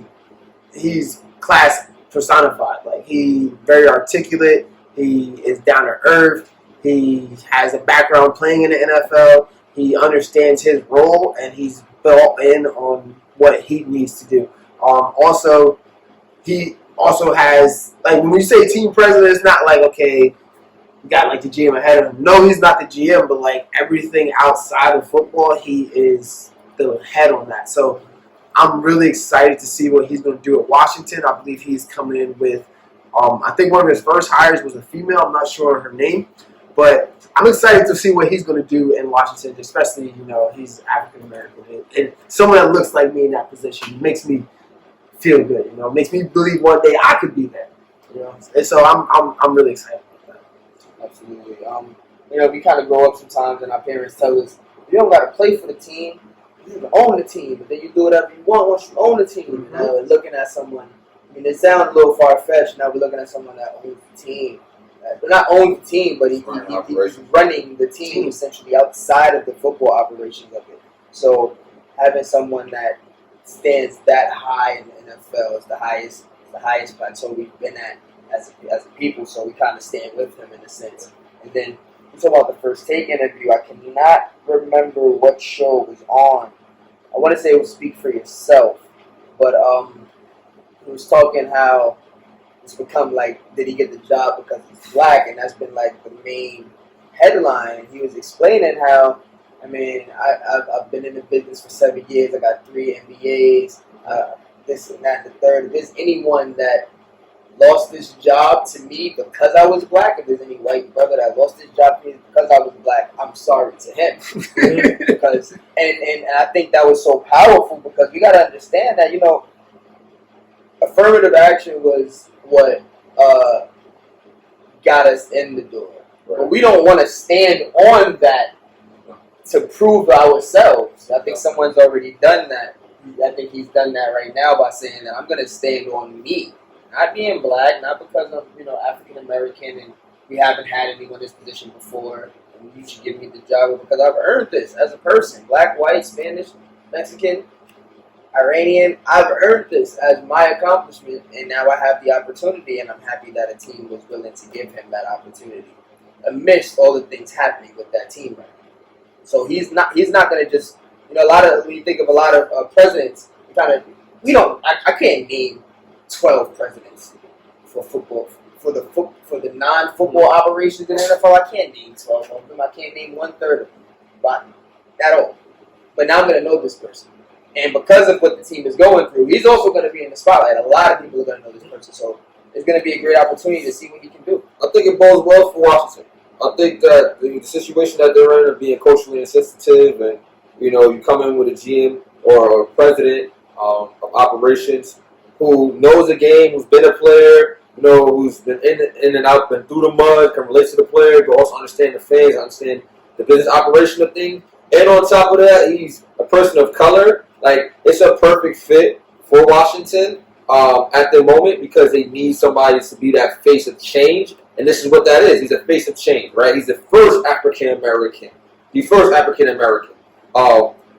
class personified. Like, he's very articulate. He is down to earth. He has a background playing in the NFL. He understands his role, and he's built in on what he needs to do. Also, he also has, like, when you say team president, it's not like, okay, you got like the GM ahead of him. No, he's not the GM, but like everything outside of football, he is the head on that. So I'm really excited to see what he's going to do at Washington. I believe he's coming in with, I think one of his first hires was a female. I'm not sure her name. But I'm excited to see what he's going to do in Washington, especially, he's African-American. And someone that looks like me in that position makes me feel good, makes me believe one day I could be there, And so I'm really excited about that. Absolutely. We kind of grow up sometimes and our parents tell us, you don't got to play for the team. You own the team, but then you do whatever you want once you own the team. Mm-hmm. Looking at someone, it sounds a little far-fetched. Now we're looking at someone that owns the team. not own the team, but he's running the team essentially outside of the football operations of it. So having someone that stands that high in the NFL is the highest plateau we've been at as a people. So we kind of stand with him in a sense. And then we talk about the First Take interview. I cannot remember what show it was on. I want to say it was Speak for Yourself, but he was talking how it's become like, did he get the job because he's black? And that's been like the main headline. He was explaining how, I mean, I've been in the business for 7 years. I got 3 MBAs, this and that and the third. If there's anyone that lost this job to me because I was black, if there's any white brother that lost this job to me because I was black, I'm sorry to him. Because and I think that was so powerful because we got to understand that, you know, affirmative action was what got us in the door. Right. But we don't want to stand on that to prove ourselves. I think someone's already done that. I think he's done that right now by saying that I'm going to stand on me. Not being black, not because I'm, you know, African American and we haven't had anyone in this position before and you should give me the job, because I've earned this as a person. Black, white, Spanish, Mexican, Iranian, I've earned this as my accomplishment, and now I have the opportunity, and I'm happy that a team was willing to give him that opportunity amidst all the things happening with that team right now. So he's not going to just, you know, when you think of a lot of presidents, I can't name 12 presidents for football, for the non-football operations in the NFL. I can't name 12 of them. I can't name 1/3 of them, but at all. But now I'm going to know this person. And because of what the team is going through, he's also going to be in the spotlight. A lot of people are going to know this person. So it's going to be a great opportunity to see what he can do. I think it bodes well for Washington. I think that the situation that they're in of being culturally insensitive, and, you know, you come in with a GM or a president of operations who knows the game, who's been a player, you know, who's been in and out, been through the mud, can relate to the player, but also understand the fans, understand the business operation of things. And on top of that, he's a person of color. Like, it's a perfect fit for Washington at the moment because they need somebody to be that face of change. And this is what that is. He's a face of change, right? He's the first African-American.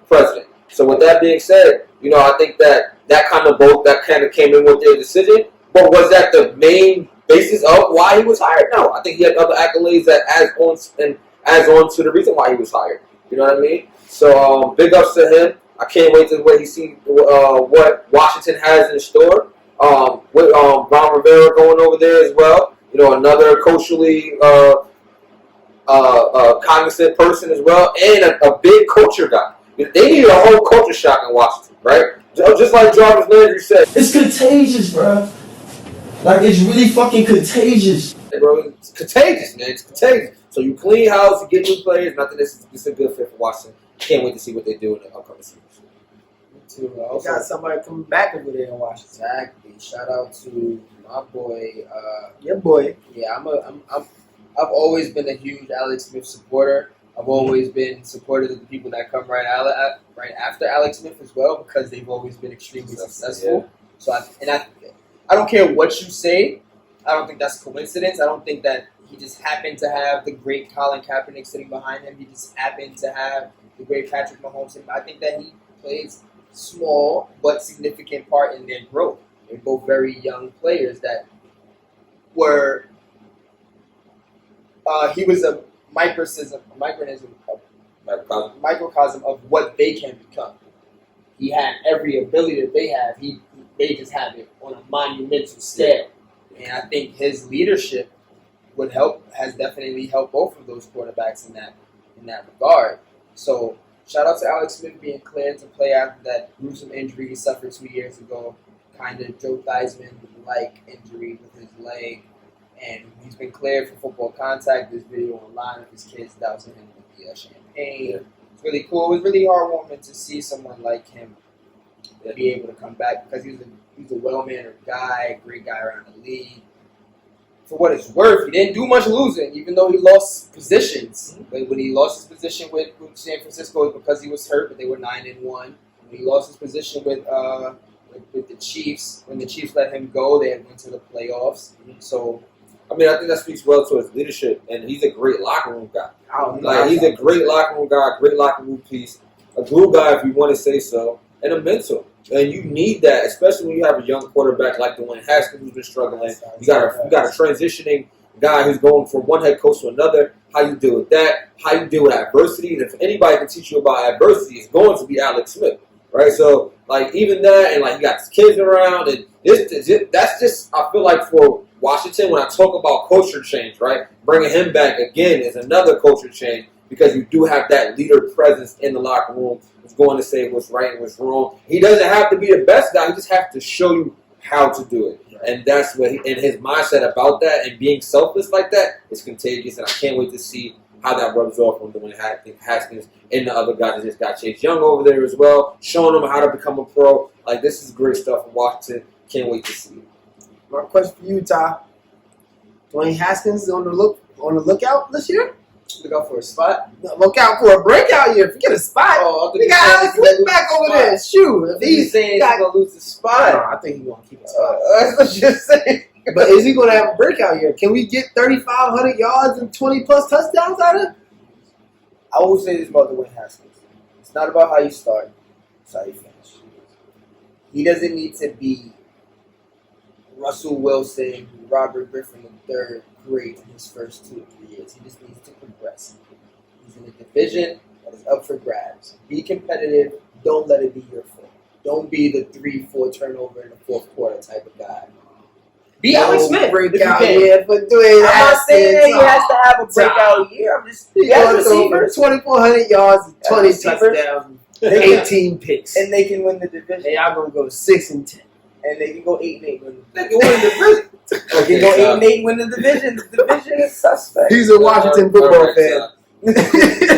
President. So with that being said, you know, I think that kind of came in with their decision. But was that the main basis of why he was hired? No. I think he had other accolades that adds on to the reason why he was hired. You know what I mean? So big ups to him. I can't wait to see what Washington has in store. With Ron Rivera going over there as well. You know, another culturally cognizant person as well, and a big culture guy. They need a whole culture shock in Washington, right? Just like Jarvis Landry said. It's contagious, bro. Like, it's really fucking contagious. Hey, bro, it's contagious, man. It's contagious. So you clean house, you get new players, and I think this is a good fit for Washington. Can't wait to see what they do in the upcoming season. too. We got somebody coming back over there in Washington. Exactly. Shout out to my boy. Your boy. Yeah, I've always been a huge Alex Smith supporter. I've always been supportive of the people that come right after Alex Smith as well, because they've always been extremely successful. Yeah. So I don't care what you say. I don't think that's coincidence. I don't think that he just happened to have the great Colin Kaepernick sitting behind him. He just happened to have the great Patrick Mahomes. I think that he plays small but significant part in their growth. They're both very young players that were. He was a microcosm of what they can become. He had every ability that they have. They just have it on a monumental scale. And I think his leadership has definitely helped both of those quarterbacks in that regard. So shout out to Alex Smith being cleared to play after that gruesome injury he suffered 2 years ago. Kind of Joe Theismann-like injury with his leg. And he's been cleared for football contact. There's video online of his kids dousing him with the champagne. Yeah. It's really cool. It was really heartwarming to see someone like him be able to come back, because he's a well-mannered guy, great guy around the league. For what it's worth, he didn't do much losing, even though he lost positions. Mm-hmm. When he lost his position with San Francisco, it was because he was hurt, but they were 9-1. When he lost his position with the Chiefs, when the Chiefs let him go, they went to the playoffs. Mm-hmm. So I mean, I think that speaks well to his leadership, and he's a great locker room guy. Oh, Like, he's a great locker room guy, great locker room piece, a glue guy, if you want to say so, and a mentor. And you need that, especially when you have a young quarterback like Dwayne Haskins who's been struggling. You got a transitioning guy who's going from one head coach to another. How you deal with that? How you deal with adversity? And if anybody can teach you about adversity, it's going to be Alex Smith, right? So, like, even that, and like, he got his kids around, and that's just, I feel like, for Washington, when I talk about culture change, right, bringing him back again is another culture change, because you do have that leader presence in the locker room who's going to say what's right and what's wrong. He doesn't have to be the best guy. He just has to show you how to do it. And that's what and his mindset about that and being selfless like that is contagious. And I can't wait to see how that rubs off on Dwayne Haskins and the other guys that just got Chase Young over there as well, showing them how to become a pro. Like, this is great stuff from Washington. Can't wait to see it. My question for you, Ty. Dwayne Haskins is on the lookout this year? Look out for a spot. Look out for a breakout year. Forget a spot. We got Alex Smith back over there. Shoot. If He's saying he's going to lose the No, spot. I think he's going to keep his spot. That's what you're saying. But is he going to have a breakout year? Can we get 3,500 yards and 20-plus touchdowns out of him? I will say this about Dwayne Haskins. It's not about how you start. It's how you finish. He doesn't need to be Russell Wilson, Robert Griffin III great in his first 2 or 3 years. He just needs to progress. He's in a division that is up for grabs. Be competitive. Don't let it be your fault. Don't be the 3-4 turnover in the fourth quarter type of guy. Be Alex Smith. Breakout year for Dwayne I'm not saying that he has to have a Tom. breakout year. I'm just He has goes over receivers, 2,400 yards and 20 receivers. touchdowns, 18 picks. and they can win the division. They are going to go 6-10. And they can go 8-8 win the They can win the division. They can go 8-8 win the division. The division is suspect. He's a Washington football fan.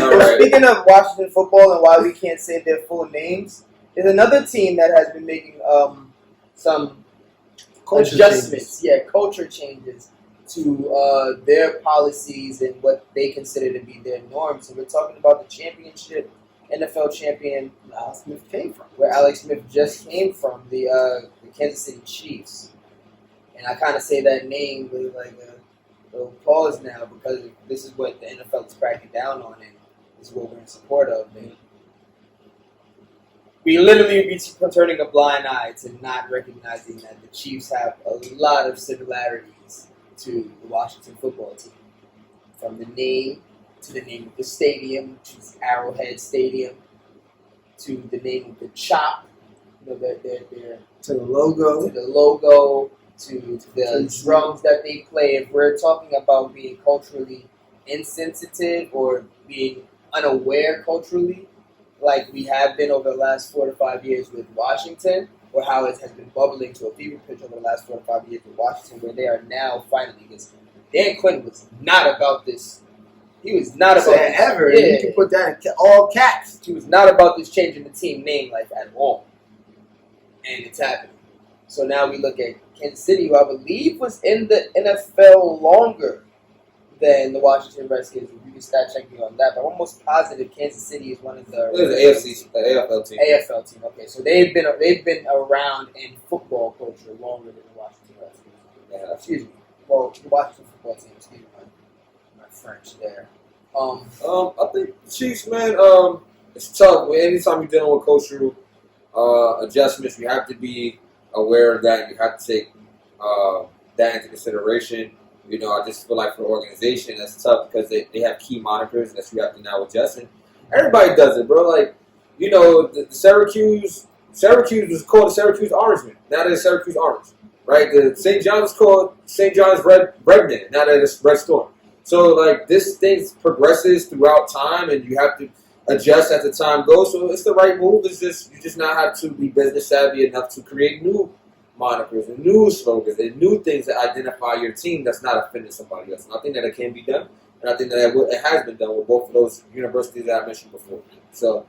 All right. Speaking of Washington football and why we can't say their full names, there's another team that has been making some Culture adjustments, culture changes to their policies and what they consider to be their norms. And we're talking about the championship, NFL champion Alex Smith came from. where Alex Smith just came from, the Kansas City Chiefs. And I kind of say that name with like a little pause now because this is what the NFL is cracking down on, and this is what we're in support of. And we literally be turning a blind eye to not recognizing that the Chiefs have a lot of similarities to the Washington football team. From the name to the name of the stadium, which is Arrowhead Stadium, to the name of the chop, their To the logo. to the logo, to the drums that they play. If we're talking about being culturally insensitive or being unaware culturally, like we have been over the last 4 to 5 years with Washington, or how it has been bubbling to a fever pitch over the last 4 to 5 years with Washington, where they are now finally, because Dan Quinn was not about this. He was not about this. Ever. Yeah. You can put that in all caps. He was not about this changing the team name like at all. And it's happening. So now we look at Kansas City, who I believe was in the NFL longer than the Washington Redskins. If you can stat check me on that, but I'm almost positive Kansas City is one of the AFL team. AFL team. Okay, so they've been around in football culture longer than the Washington Redskins. Yeah. Excuse me. Well, the Washington football team. Excuse me, my French there. I think the Chiefs, man, it's tough. Anytime you're dealing with cultural adjustments, you have to be aware of that. You have to take that into consideration. You know, I just feel like for the organization, that's tough because they have key monikers that you have to now adjust. And everybody does it, bro. Like, you know, the Syracuse was called the Syracuse Orangemen. Now they're Syracuse Orange, right? The St. John's called St. John's Redmen. Now they're the Red Storm. So, like, this thing progresses throughout time, and you have to adjust as the time goes. So it's the right move. It's just you just now have to be business savvy enough to create new monikers and new slogans and new things that identify your team that's not offending somebody else. And I think that it can be done, and I think that it has been done with both of those universities that I mentioned before. So,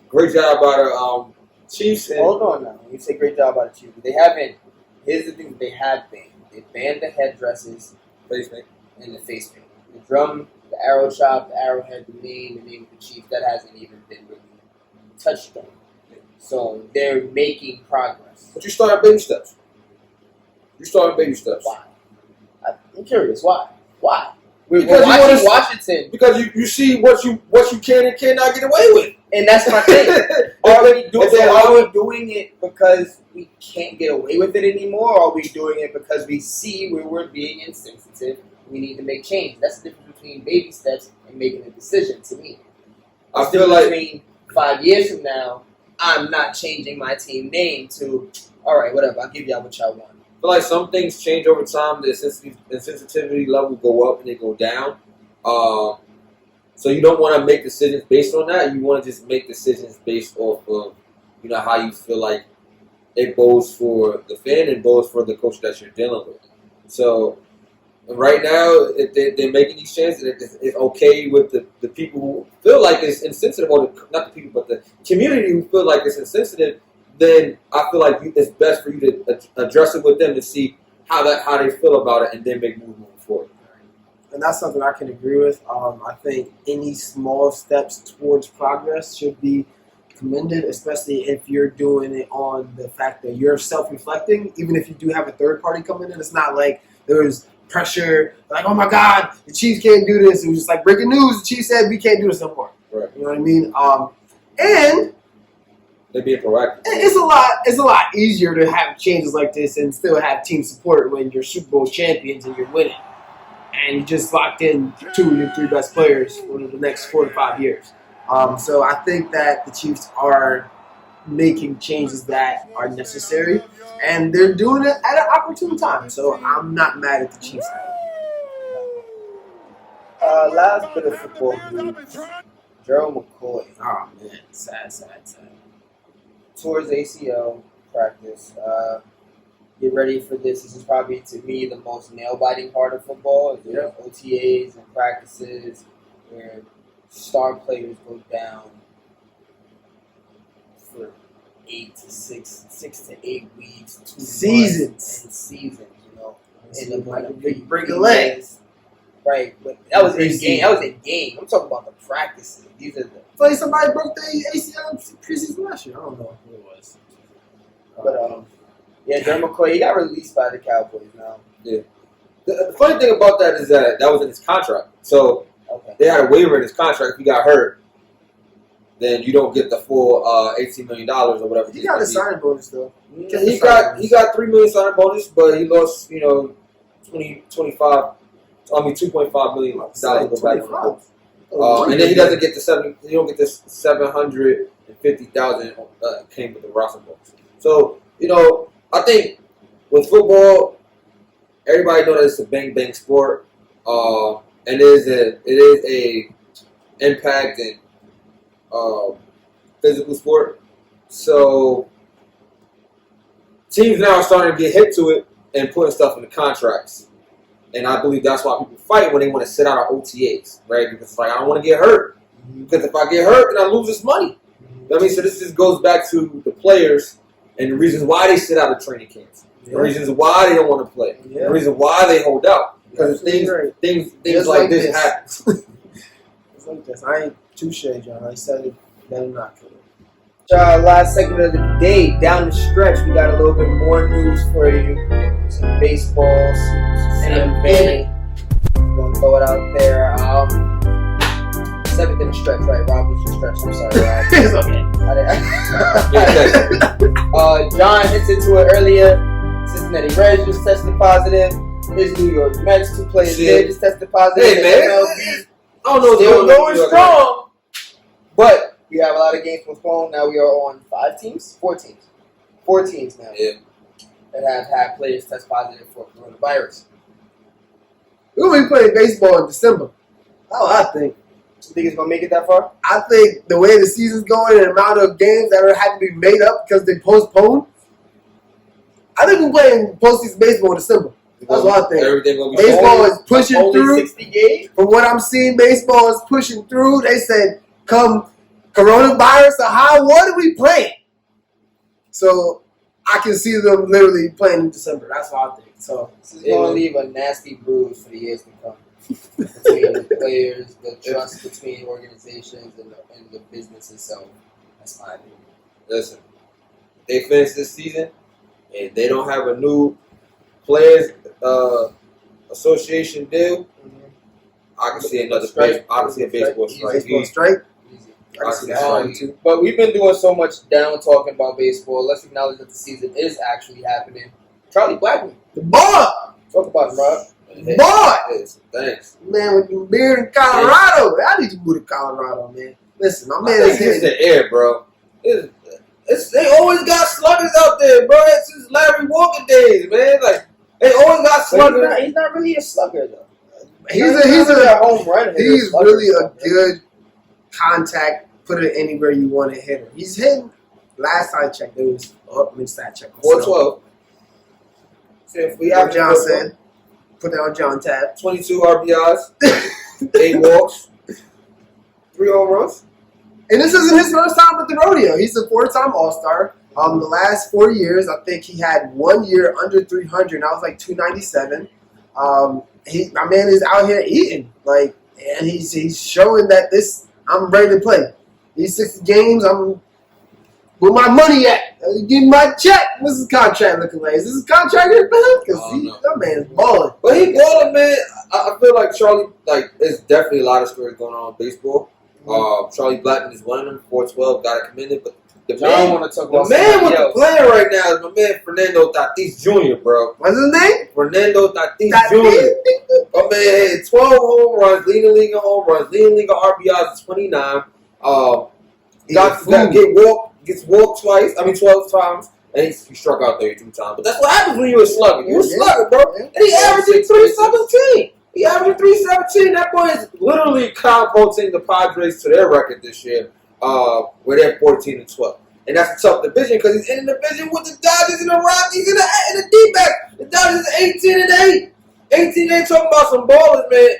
great job by the Chiefs. Hold on now. When you say great job by the Chiefs, they haven't. Here's the thing that they have been. They banned the headdresses and the face paint. The drum, the arrow chop, the arrowhead, the name of the Chiefs, that hasn't even been really touched on. So they're making progress. But you started baby steps. Wow. I'm curious. Why? Why? We're Because you watching wanna- Washington, Because you see what you can and cannot get away with. and that's my thing. Are we doing it because we can't get away with it anymore, or are we doing it because we see where we're being insensitive? We need to make change. That's the difference between baby steps and making a decision. To me, I feel like between 5 years from now, I'm not changing my team name to, all right, whatever. I'll give y'all what y'all want. I feel like some things change over time. The sensitivity level go up and they go down. So you don't want to make decisions based on that. You want to just make decisions based off of, how you feel like it goes for the fan and goes for the coach that you're dealing with. So right now, if they're making these changes, it's okay with the people who feel like it's insensitive, or not the people, but the community who feel like it's insensitive. Then I feel like it's best for you to address it with them to see how they feel about it, and then make moves moving forward. And that's something I can agree with. I think any small steps towards progress should be commended, especially if you're doing it on the fact that you're self-reflecting. Even if you do have a third party coming in, it's not like there's pressure, like, oh my God, the Chiefs can't do this. It was just like breaking news. The Chiefs said we can't do this no more. Right. You know what I mean? And They're being proactive. it's a lot easier to have changes like this and still have team support when you're Super Bowl champions and you're winning. And you just locked in 2 of your 3 best players for the next 4 to 5 years. So I think that the Chiefs are making changes that are necessary, and they're doing it at an opportune time. So I'm not mad at the Chiefs. Last bit of football news. Gerald McCoy Oh man, sad. towards ACL practice. Get ready for this. This is probably, to me, the most nail-biting part of football. Is OTAs and practices where star players go down for 6 to 8 weeks, 2 Seasons. months, and seasons. Like a big break a leg. Right, but that was in game. That was in game. I'm talking about the practices. These are the. Like somebody broke their ACL preseason last year. I don't know who it was. But yeah, Gerald McCoy, he got released by the Cowboys now. Yeah. The funny thing about that is that was in his contract. So they had a waiver in his contract. If he got hurt, then you don't get the full $18 million or whatever. He got a signing bonus though. He got $3 million signing bonus, but he lost 2.5 million dollars to go back on the and then he doesn't get the he don't get this 750,000 came with the roster bonus. So I think with football, everybody knows that it's a bang sport, and it is a impact and physical sport. So teams now are starting to get hit to it and putting stuff in the contracts. And I believe that's why people fight when they want to sit out our OTAs, right? Because it's like, I don't want to get hurt. Because if I get hurt, then I lose this money. You know what I mean? So this just goes back to the players and the reasons why they sit out of training camps. The reasons why they don't want to play. The reason why they hold out. Because things like this happen. It's like this. I ain't touche, John. I said it better not to. Last segment of the day, down the stretch, we got a little bit more news for you. Some baseball, some NBA. We're gonna throw it out there. 7th in the stretch, right? Rob was the stretch. I'm sorry, Rob. It's okay. John hits into it earlier. Cincinnati Reds just tested positive. His New York Mets, 2 players there just tested positive. Hey, man. MLB, I don't know. still going strong. But we have a lot of games postponed. Now we are on 5 teams? 4 teams. 4 teams now. Yeah. That have had players test positive for coronavirus. We're going to be playing baseball in December. That's what I think. You think it's going to make it that far? I think the way the season's going and the amount of games that are having to be made up because they postponed, I think we're playing postseason baseball in December. That's what I think. Everything will be Baseball is pushing only through. 60 games? From what I'm seeing, baseball is pushing through. They said, come coronavirus or high water, we playing. So I can see them literally playing in December. That's what I think. So This is going to leave a nasty bruise for the years to come. Between the players, the trust between organizations, and the business itself. That's my opinion. Listen, they finish this season and they don't have a new players association deal, I can see another strike. I can see a baseball strike. Baseball strike. I can see a strike too. But we've been doing so much down talking about baseball. Let's acknowledge that the season is actually happening. Charlie Blackmon. The boy. Talk about him, Rob. Boy. Thanks. Man, with the beard in Colorado. I need to move to Colorado, man. Listen, my man is It's hitting. the air, bro. They always got sluggers out there, bro. It's since Larry Walker days, man. Like they always got sluggers. He's not really a slugger, though. He's a home run hitter. He's really a good contact. Put it anywhere you want to hit him. He's hitting. Last I checked, it was up. Stat check. 412. So if we Like have John said, put that on John tab. 22 RBIs, 8 walks, 3 home runs. And this isn't his first time at the rodeo. He's a 4-time All-Star. The last 4 years, I think he had 1 year under 300. And I was like 297. My man is out here eating, and he's showing that I'm ready to play. These 60 games, I'm where my money at? Give me my check. What's his contract looking like? Is this his contract here for him? Because that man's balling. But he balling, man. I feel like Charlie, there's definitely a lot of stories going on in baseball. Charlie Blackmon is one of them. 412, gotta commend it. But the man, want to talk about the man with the player right now is my man Fernando Tatis Jr., bro. What's his name? Fernando Tatis Jr. My man had 12 home runs, leading the league in home runs, leading the league in RBIs is 29. Gets walked 12 times, and he struck out 32 times. But that's what happens when you're a slugger. You're a slugger, bro. And he averaging 317. He averaging 317. That boy is literally catapulting the Padres to their record this year, where they're 14-12. And that's a tough division because he's in the division with the Dodgers and the Rockies and the D-backs. The Dodgers are 18-8. 18-8 talking about some ballers, man.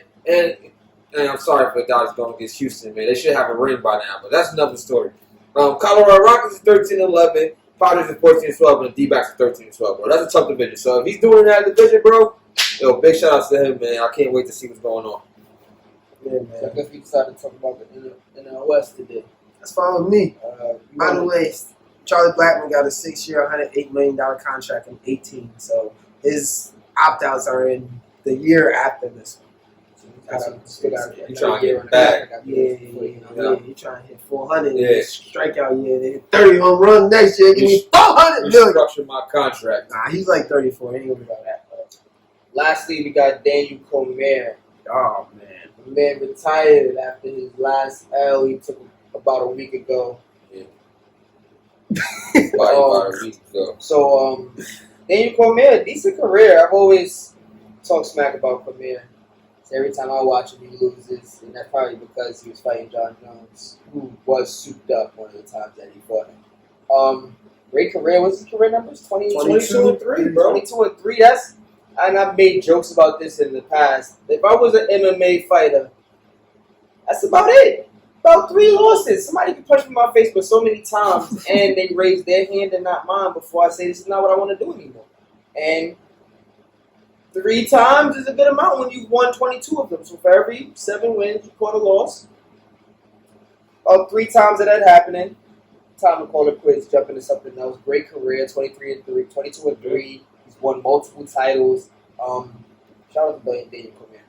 And I'm sorry for the Dodgers going against Houston, man. They should have a ring by now, but that's another story. Colorado Rockies is 13-11, Padres is 14-12, and the D-backs are 13-12, bro. That's a tough division. So if he's doing that division, bro, big shout outs to him, man. I can't wait to see what's going on. Yeah, man. I guess we decided to talk about the NL West today. That's fine with me. By the way, Charlie Blackmon got a 6-year, $108 million contract in 18. So his opt-outs are in the year after this one. He's trying to get back. Yeah. He's trying to hit 400. Yeah. Strikeout year. They hit 30 home runs next year. Give me 400 million. Restructure my contract. Nah, he's like 34. He ain't gonna be about that. Lastly, we got Daniel Cormier. Oh man, The man retired after his last L he took about a week ago. About a week ago. So, Daniel Cormier, decent career. I've always talked smack about Cormier. So every time I watch him, he loses, and that's probably because he was fighting John Jones, who was souped up one of the times that he fought him. Great career. What's his career numbers? 22-3, bro. 22-3. And I've made jokes about this in the past. If I was an MMA fighter, that's about it. About 3 losses. Somebody can punch me in my face but so many times, and they raise their hand and not mine before I say this is not what I want to do anymore. And 3 times is a good amount when you've won 22 of them. So for every 7 wins, you caught a loss. About 3 times of that happening. Time to call it quits, jump into something else. Great career, 23-3, 22-3. He's won multiple titles. Shout out to Daniel Cormier.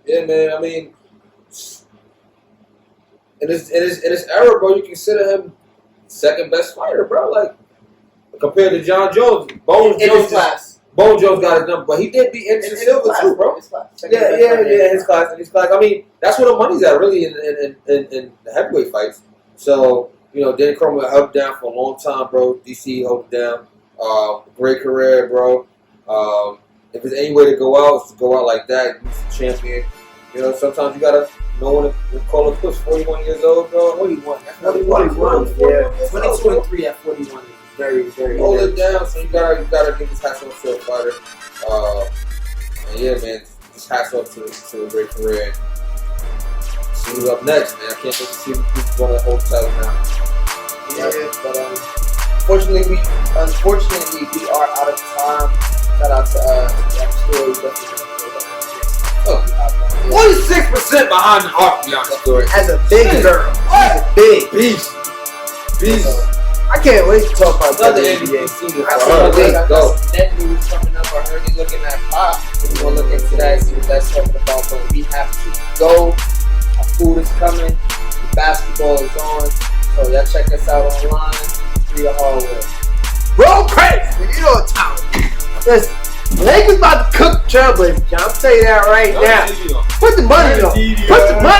Yeah, man. I mean, in his era, bro, you consider him second best fighter, bro. Like compared to John Jones, Bone Jones got his number, but he did beat Anderson Silva too, bro. His class. I mean, that's where the money's at, really, in the heavyweight fights. So, Daniel Cormier held down for a long time, bro. DC held it down. Great career, bro. If there's any way to go out, it's to go out like that. He's the champion. Sometimes you gotta know when to call a push. 41 years old, bro. 41. Yeah. 22-3 at 41 is very, very Hold good. it down, so you gotta give this hats off to a fighter. And yeah, man, just hats off to a great career. See who's up next, man. I can't wait to see who's going to hold the title now. Yeah, but unfortunately, we are out of time. Shout out to that story. 46% behind the arc, to be honest, story. as a big girl, What? big. Beast. I I can't wait to talk about Another the NBA NBA. season I for can't her. wait. Let's go. Net news coming up. I heard he's looking at pop. We're gonna look into that and see what that's talking about. But we have to go. Our food is coming. The basketball is on. So y'all check us out online. Free the hardware. Bro, crazy. You know what time it is. Listen, Lakers about to cook Trailblazers, John. I'm telling you that right now. Put the money on. Put the money